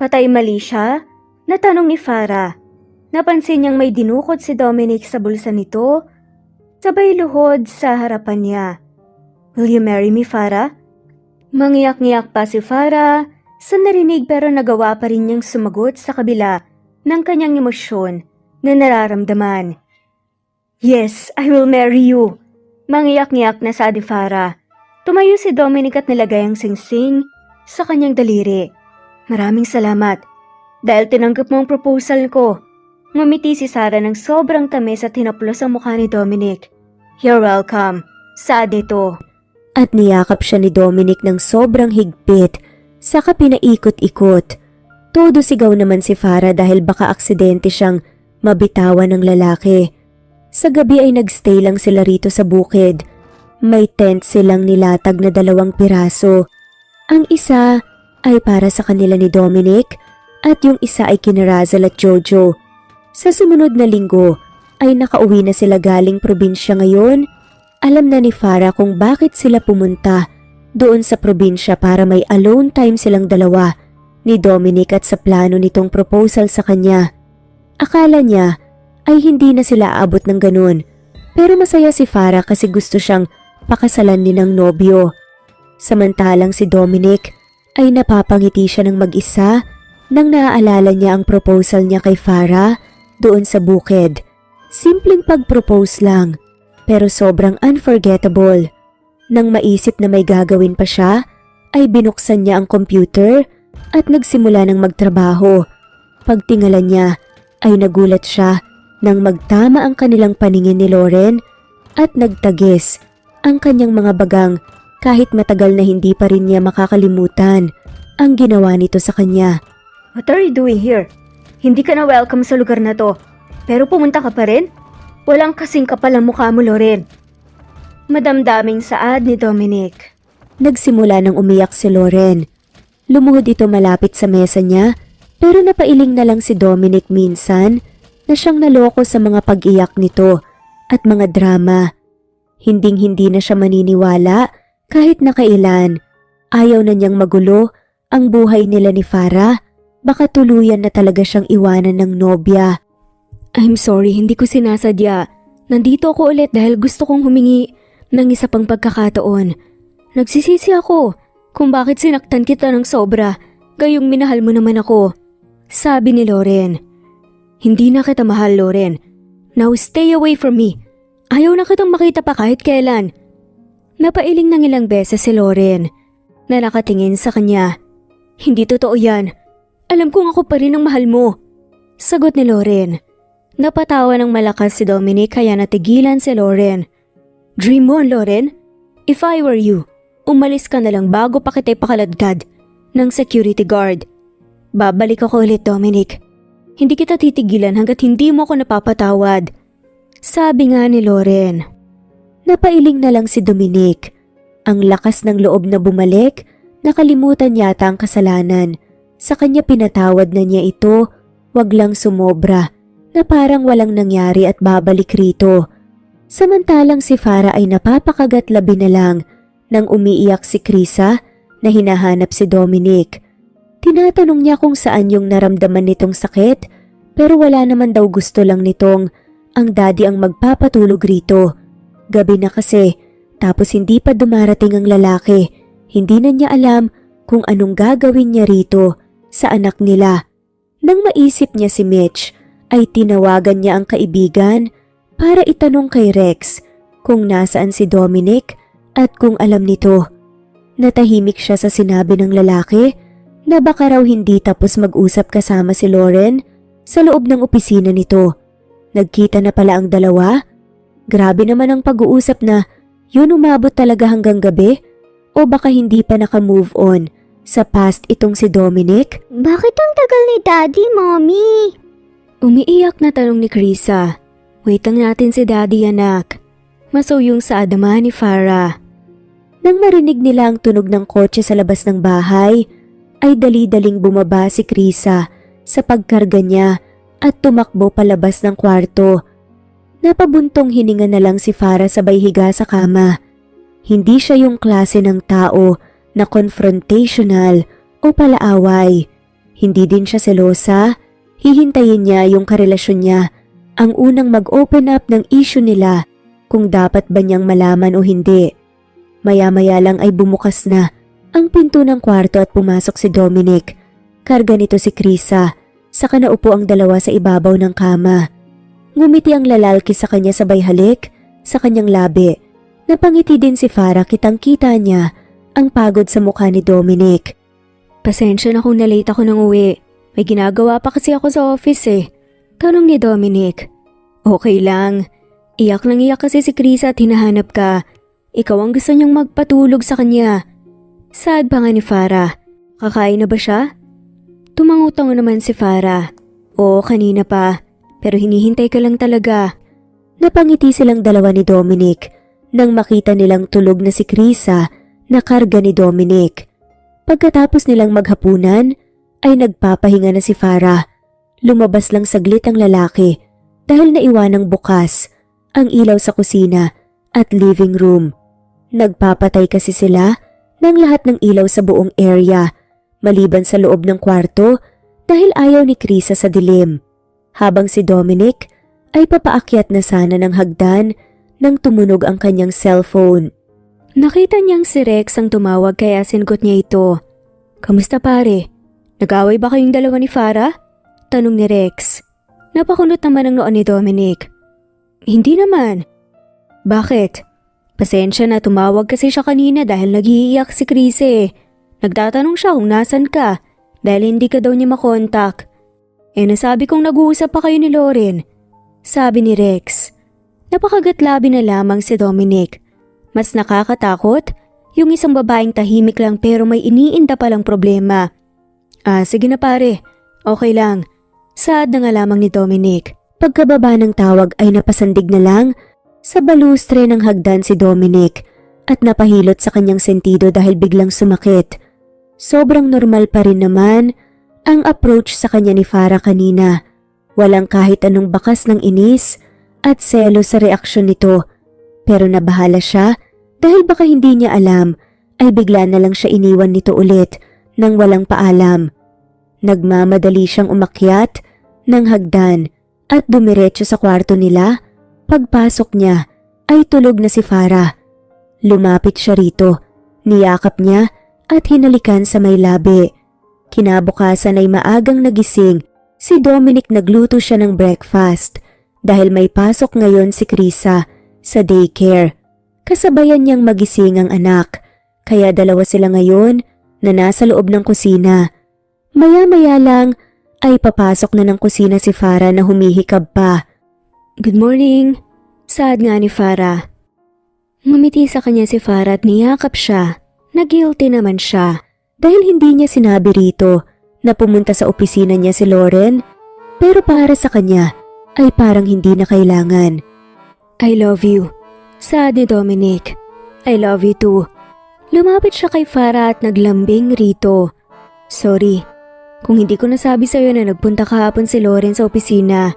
Patay mali siya? Natanong ni Farah. Napansin niyang may dinukot si Dominic sa bulsa nito, sabay luhod sa harapan niya. Will you marry me, Farah? Mangiyak-ngiyak pa si Farah sa narinig pero nagawa pa rin niyang sumagot sa kabila ng kanyang emosyon na nararamdaman. Yes, I will marry you. Mangiyak-ngiyak na sabi Farah. Tumayo si Dominic at nilagay ang singsing sa kanyang daliri. Maraming salamat. Dahil tinanggap mo ang proposal ko. Ngumiti si Sarah ng sobrang tamis at hinaplos ang mukha ni Dominic. You're welcome. Saad ito. At niyakap siya ni Dominic ng sobrang higpit, saka pinaikot-ikot. Todo sigaw naman si Farah dahil baka aksidente siyang mabitawan ng lalaki. Sa gabi ay nagstay lang sila rito sa bukid. May tent silang nilatag na 2 piraso. Ang isa ay para sa kanila ni Dominic at yung isa ay kina Razal at Jojo. Sa sumunod na linggo ay nakauwi na sila galing probinsya ngayon. Alam na ni Farah kung bakit sila pumunta doon sa probinsya para may alone time silang dalawa ni Dominic at sa plano nitong proposal sa kanya. Akala niya ay hindi na sila aabot ng ganun, pero masaya si Farah kasi gusto siyang pakasalan ni ng nobyo. Samantalang si Dominic ay napapangiti siya ng mag-isa nang naaalala niya ang proposal niya kay Farah doon sa bukid. Simpleng pag-propose lang, pero sobrang unforgettable. Nang maisip na may gagawin pa siya, ay binuksan niya ang computer at nagsimula ng magtrabaho. Pagtingalan niya, ay nagulat siya nang magtama ang kanilang paningin ni Lauren at nagtagis ang kanyang mga bagang kahit matagal na hindi pa rin niya makakalimutan ang ginawa nito sa kanya. What are you doing here? Hindi ka na welcome sa lugar na to. Pero pumunta ka pa rin? Walang kasing kapal ang mukha mo, Lauren. Madamdaming saad ni Dominic. Nagsimula nang umiyak si Lauren. Lumuhod ito malapit sa mesa niya, pero napailing na lang si Dominic minsan na siyang naloko sa mga pag-iyak nito at mga drama. Hinding-hindi na siya maniniwala kahit nakailan. Ayaw na niyang magulo ang buhay nila ni Farah. Baka tuluyan na talaga siyang iwanan ng nobya. I'm sorry, hindi ko sinasadya. Nandito ako ulit dahil gusto kong humingi ng isa pang pagkakataon. Nagsisisi ako kung bakit sinaktan kita ng sobra, gayong minahal mo naman ako. Sabi ni Lauren. Hindi na kita mahal, Lauren. Now stay away from me. Ayaw na kitang makita pa kahit kailan. Napailing ng ilang beses si Lauren na nakatingin sa kanya. Hindi totoo yan. Alam kong ako pa rin ang mahal mo. Sagot ni Lauren. Napatawa ng malakas si Dominic kaya natigilan si Lauren. Dream on, Lauren. If I were you, umalis ka na lang bago pa kita ipakaladkad ng security guard. Babalik ako ulit, Dominic. Hindi kita titigilan hanggat hindi mo ako napapatawad. Sabi nga ni Lauren. Napailing na lang si Dominic. Ang lakas ng loob na bumalik, nakalimutan yata ang kasalanan. Sa kanya pinatawad na niya ito, wag lang sumobra, na parang walang nangyari at babalik rito. Samantalang si Farah ay napapakagat labi na lang nang umiiyak si Krisa na hinahanap si Dominic. Tinatanong niya kung saan yung naramdaman nitong sakit pero wala naman daw, gusto lang nitong ang daddy ang magpapatulog rito. Gabi na kasi, tapos hindi pa dumarating ang lalaki. Hindi na niya alam kung anong gagawin niya rito sa anak nila. Nang maisip niya si Mitch, ay tinawagan niya ang kaibigan para itanong kay Rex kung nasaan si Dominic at kung alam nito. Natahimik siya sa sinabi ng lalaki na baka raw hindi tapos mag-usap kasama si Lauren sa loob ng opisina nito. Nagkita na pala ang dalawa? Grabe naman ang pag-uusap na yun umabot talaga hanggang gabi? O baka hindi pa naka-move on sa past itong si Dominic? Bakit ang tagal ni Daddy, Mommy? Umiiyak na tanong ni Krisa. Wait lang natin si Daddy, anak. Masuyong sa adama ni Farah. Nang marinig nila ang tunog ng kotse sa labas ng bahay, ay dali-daling bumaba si Krisa sa pagkarga niya at tumakbo palabas ng kwarto. Napabuntong hininga na lang si Farah sabay higa sa kama. Hindi siya yung klase ng tao na confrontational o palaaway. Hindi din siya selosa. Hihintayin niya yung karelasyon niya ang unang mag-open up ng issue nila kung dapat ba niyang malaman o hindi. Maya-maya lang ay bumukas na ang pinto ng kwarto at pumasok si Dominic. Karga nito si Krisa. Saka naupo ang dalawa sa ibabaw ng kama. Ngumiti ang lalaki sa kanya sabay halik sa kanyang labi. Napangiti din si Farah, kitang-kita niya ang pagod sa mukha ni Dominic. Pasensya na kung nalate ako ng uwi. May ginagawa pa kasi ako sa office eh. Tanong ni Dominic. Okay lang. Iyak lang iyak kasi si Krisa at hinahanap ka. Ikaw ang gusto niyang magpatulog sa kanya. Sad pa nga ni Farah. Kakain na ba siya? Tumangutango naman si Farah. Oo, kanina pa. Pero hinihintay ka lang talaga. Napangiti silang dalawa ni Dominic nang makita nilang tulog na si Krisa na karga ni Dominic. Pagkatapos nilang maghapunan, ay nagpapahinga na si Farah. Lumabas lang saglit ang lalaki dahil naiwanang bukas ang ilaw sa kusina at living room. Nagpapatay kasi sila ng lahat ng ilaw sa buong area, maliban sa loob ng kwarto dahil ayaw ni Krisa sa dilim. Habang si Dominic ay papaakyat na sana ng hagdan nang tumunog ang kanyang cellphone. Nakita niyang si Rex ang tumawag kaya singot niya ito. Kamusta pare? Nag-away ba kayong dalawa ni Farah? Tanong ni Rex. Napakunot naman ang noon ni Dominic. Hindi naman. Bakit? Pasensya na, tumawag kasi siya kanina dahil nag-iiyak si Krisa eh. Nagtatanong siya kung nasan ka dahil hindi ka daw niya makontak. Nasabi kong nag-uusap pa kayo ni Lauren. Sabi ni Rex. Napakagatlabi na lamang si Dominic. Mas nakakatakot yung isang babaeng tahimik lang pero may iniinda palang problema. Sige na pare. Okay lang. Sad na nga lamang ni Dominic. Pagkababa ng tawag ay napasandig na lang sa balustre ng hagdan si Dominic at napahilot sa kanyang sentido dahil biglang sumakit. Sobrang normal pa rin naman ang approach sa kanya ni Farah kanina. Walang kahit anong bakas ng inis at selo sa reaksyon nito. Pero nabahala siya dahil baka hindi niya alam ay bigla na lang siya iniwan nito ulit nang walang paalam. Nagmamadali siyang umakyat ng hagdan at dumiretso sa kwarto nila. Pagpasok niya ay tulog na si Farah. Lumapit siya rito, niyakap niya at hinalikan sa may labi. Kinabukasan ay maagang nagising si Dominic, nagluto siya ng breakfast dahil may pasok ngayon si Krisa sa daycare. Kasabayan niyang magising ang anak kaya dalawa sila ngayon na nasa loob ng kusina. Maya-maya lang ay papasok na ng kusina si Farah na humihikab pa. Good morning. Sad nga ni Farah. Ngumiti sa kanya si Farah at niyakap siya. Nag-guilty naman siya dahil hindi niya sinabi rito na pumunta sa opisina niya si Lauren, pero para sa kanya ay parang hindi na kailangan. I love you. Sad ni Dominic. I love you too. Lumapit siya kay Farah at naglambing rito. Sorry, kung hindi ko nasabi sa'yo na nagpunta kahapon si Lauren sa opisina.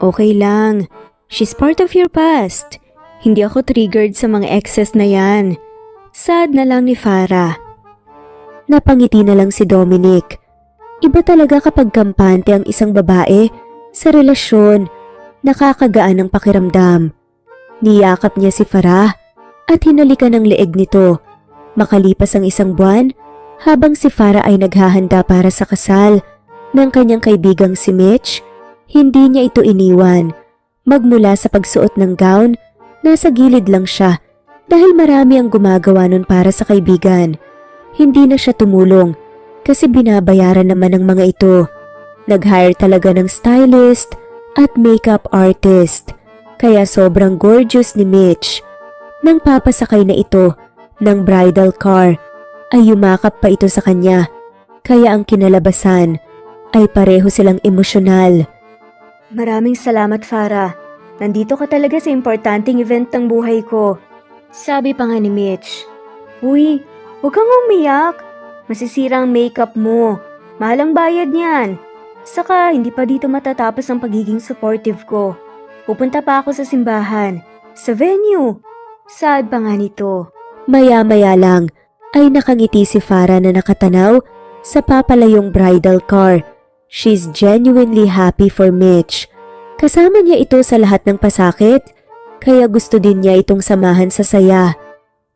Okay lang. She's part of your past. Hindi ako triggered sa mga exes na yan. Sad na lang ni Farah. Napangiti na lang si Dominic. Iba talaga kapag kampante ang isang babae sa relasyon. Nakakagaan ang pakiramdam. Niyakap niya si Farah at hinalikan ang leeg nito. Makalipas ang isang buwan, habang si Farah ay naghahanda para sa kasal ng kanyang kaibigang si Mitch, hindi niya ito iniwan. Magmula sa pagsuot ng gown, nasa gilid lang siya dahil marami ang gumagawa nun para sa kaibigan. Hindi na siya tumulong kasi binabayaran naman ng mga ito. Nag-hire talaga ng stylist at makeup artist, kaya sobrang gorgeous ni Mitch. Nang papasakay na ito ng bridal car, ay yumakap pa ito sa kanya, kaya ang kinalabasan ay pareho silang emosyonal. Maraming salamat, Farah. Nandito ka talaga sa importanteng event ng buhay ko. Sabi pa nga ni Mitch. Uy, huwag kang umiyak. Masisira ang makeup mo. Mahal ang bayad niyan. Saka hindi pa dito matatapos ang pagiging supportive ko. Pupunta pa ako sa simbahan, sa venue. Sad pa nga nito. Maya-maya lang ay nakangiti si Farah na nakatanaw sa papalayong bridal car. She's genuinely happy for Mitch. Kasama niya ito sa lahat ng pasakit, kaya gusto din niya itong samahan sa saya.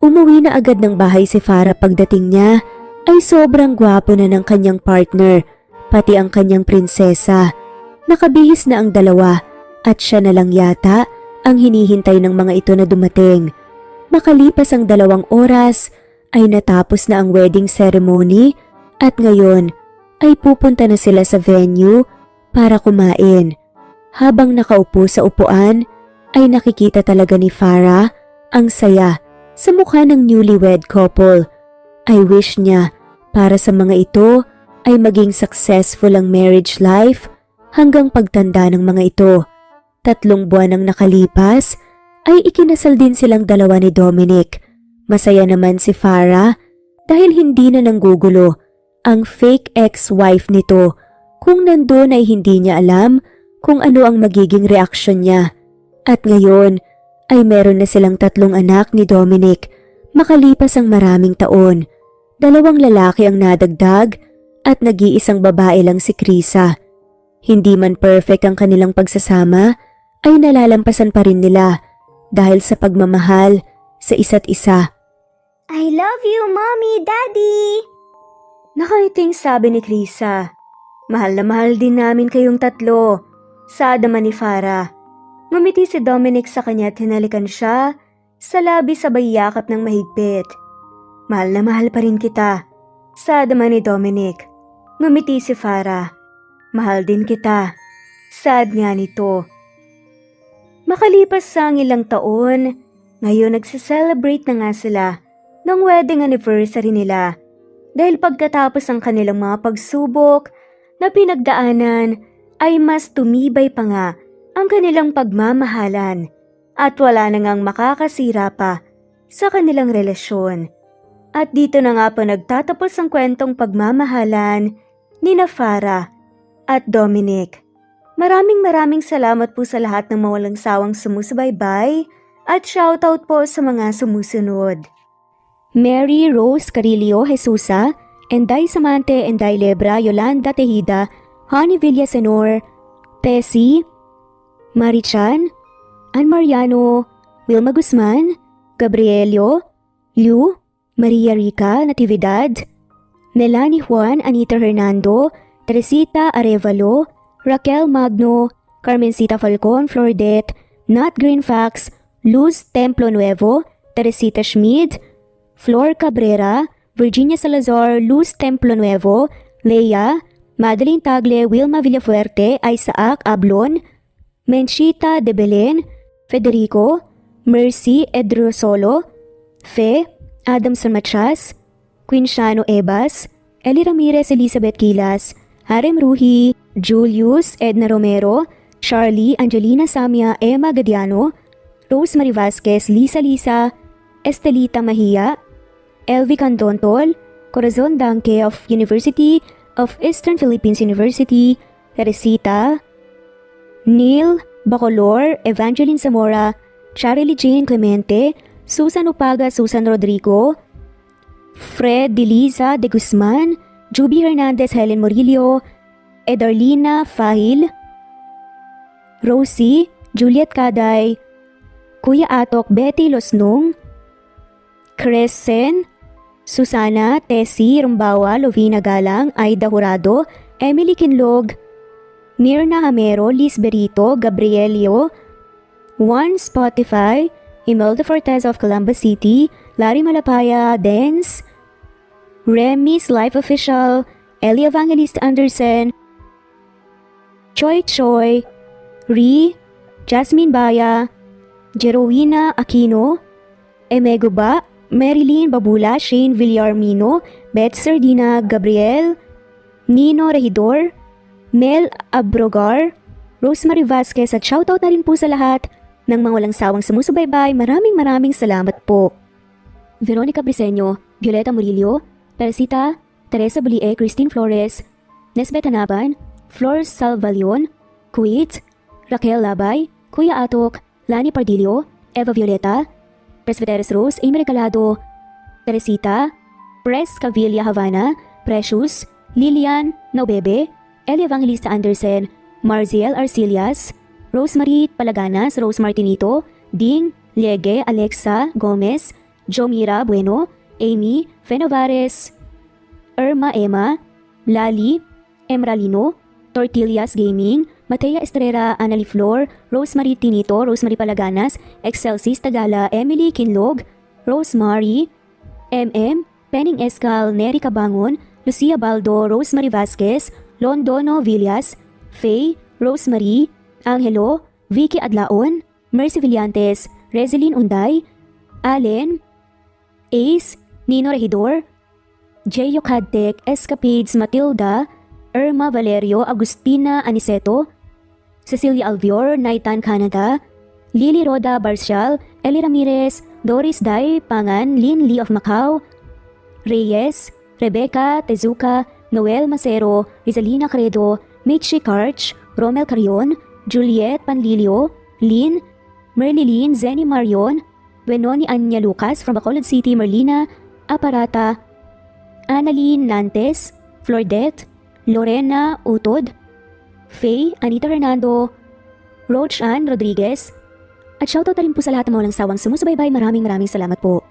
Umuwi na agad ng bahay si Farah. Pagdating niya ay sobrang gwapo na ng kanyang partner, pati ang kanyang prinsesa. Nakabihis na ang dalawa at siya na lang yata ang hinihintay ng mga ito na dumating. Makalipas ang 2 oras ay natapos na ang wedding ceremony at ngayon ay pupunta na sila sa venue para kumain. Habang nakaupo sa upuan ay nakikita talaga ni Farah ang saya sa mukha ng newlywed couple. I wish niya para sa mga ito ay maging successful ang marriage life hanggang pagtanda ng mga ito. 3 buwan ang nakalipas ay ikinasal din silang dalawa ni Dominic. Masaya naman si Farah dahil hindi na nanggugulo ang fake ex-wife nito. Kung nandun ay hindi niya alam kung ano ang magiging reaksyon niya. At ngayon ay meron na silang 3 anak ni Dominic makalipas ang maraming taon. 2 lalaki ang nadagdag at nag-iisang babae lang si Krisa. Hindi man perfect ang kanilang pagsasama ay nalalampasan pa rin nila dahil sa pagmamahal sa isa't isa. I love you, Mommy, Daddy! Nakaiting sabi ni Krisa. Mahal na mahal din namin kayong 3. Sad naman ni Farah. Ngumiti si Dominic sa kanya at hinalikan siya sa labi sabay yakap ng mahigpit. Mahal na mahal pa rin kita. Sad naman ni Dominic. Ngumiti si Farah. Mahal din kita. Sad nga nito. Makalipas ang ilang taon, ngayon nagse-celebrate na nga sila ng wedding anniversary nila. Dahil pagkatapos ang kanilang mga pagsubok na pinagdaanan ay mas tumibay pa nga ang kanilang pagmamahalan at wala na ngang makakasira pa sa kanilang relasyon. At dito na nga po nagtatapos ang kwentong pagmamahalan ni Farah at Dominic. Maraming salamat po sa lahat ng mawalang sawang sumusubaybay at shoutout po sa mga sumusunod. Mary Rose Carillo Jesusa, Enday Samante Enday Lebra Yolanda Tejida, Honey Villasenor, Tessie, Marichan, Ann Mariano, Wilma Guzman, Gabrielio, Liu, Maria Rica Natividad, Melanie Juan Anita Hernando, Teresita Arevalo, Raquel Magno, Carmencita Falcon Flordet, Nat Greenfax, Luz Templo Nuevo, Teresita Schmid, Flor Cabrera, Virginia Salazar, Luz Templo Nuevo, Leia, Madeline Tagle, Wilma Villafuerte, Isaac Ablon, Menchita de Belen, Federico, Mercy Edrosolo, Fe, Adamson Machas, Quinciano Ebas, Eli Ramirez Elizabeth Quilas, Harem Ruhi, Julius Edna Romero, Charlie Angelina Samia Emma Gadiano, Rosemary Vasquez Lisa, Estelita Mahia, Elvi Candontol, Corazon Danke of University of Eastern Philippines University, Teresita, Neil Bacolor, Evangeline Zamora, Charlie Jane Clemente, Susan Upaga, Susan Rodrigo, Fred Deliza de Guzman, Juby Hernandez, Helen Murillo, Edarlina Fahil, Rosie, Juliet Caday, Kuya Atok, Betty Losnong, Crescen, Susana, Tessie Rumbawa, Lovina Galang, Aida Jurado, Emily Kinlog, Mirna Hamero, Liz Berito, Gabrielio, Juan Spotify, Imelda Fortes of Columbus City, Larry Malapaya, Dance, Remy's Life Official, Ellie Evangelista Anderson, Choi Choi, Ri, Jasmine Baya, Jerowina Aquino, Emego Ba, Marilyn Babula, Shane Villarmino, Beth Sardina, Gabriel, Nino Regidor, Mel Abrogar, Rosemary Vasquez at shoutout na rin po sa lahat ng mga walang sawang sumusubaybay. Maraming salamat po. Veronica Briseño, Violeta Murillo, Teresita, Teresa Bulie, Christine Flores, Nesbeth Hanaban, Flor Salvalion, Kuwait, Raquel Labay, Kuya Atok, Lani Pardillo, Eva Violeta, Presbyteres Rose, Amy Regalado, Teresita, Pres Cavilla Havana, Precious, Lilian Naubebe, Eli Evangelista Anderson, Marziel Arcilias, Rosemary Palaganas, Rose Martinito, Ding, Liege, Alexa Gomez, Jomira Bueno, Amy Fenovares, Irma Emma, Lali, Emralino, Tortillas Gaming, Matea Estrera, Annalie Flor, Rosemary Tinito, Rosemary Palaganas, Excelsis Tagala, Emily Kinlog, Rosemary, MM, Penning Escal, Neri Cabangon, Lucia Baldo, Rosemary Vasquez, Londono Villas, Faye, Rosemary, Angelo, Vicky Adlaon, Mercy Villantes, Rezeline Unday, Allen, Ace, Nino Regidor, Jeyo Cadtec, Escapades Matilda, Irma Valerio, Agustina Aniceto, Cecilia Alvior, Naitan Canada, Lily Roda Barcial, Eli Ramirez, Doris Day Pangan, Lynn Lee of Macau, Reyes, Rebecca Tezuka, Noel Macero, Rizalina Credo, Mitchie Karch, Romel Carion, Juliet Panlilio, Lynn, Merlilyn Zenny Marion, Benoni Anya Lucas from Bacolod City, Merlina Aparata, Annalyn Nantes, Flordette, Lorena Utod, Faye, Anita Hernando, Roach Ann Rodriguez, at shoutout na rin po sa lahat ng mga walang sawang sumusubaybay. Maraming salamat po.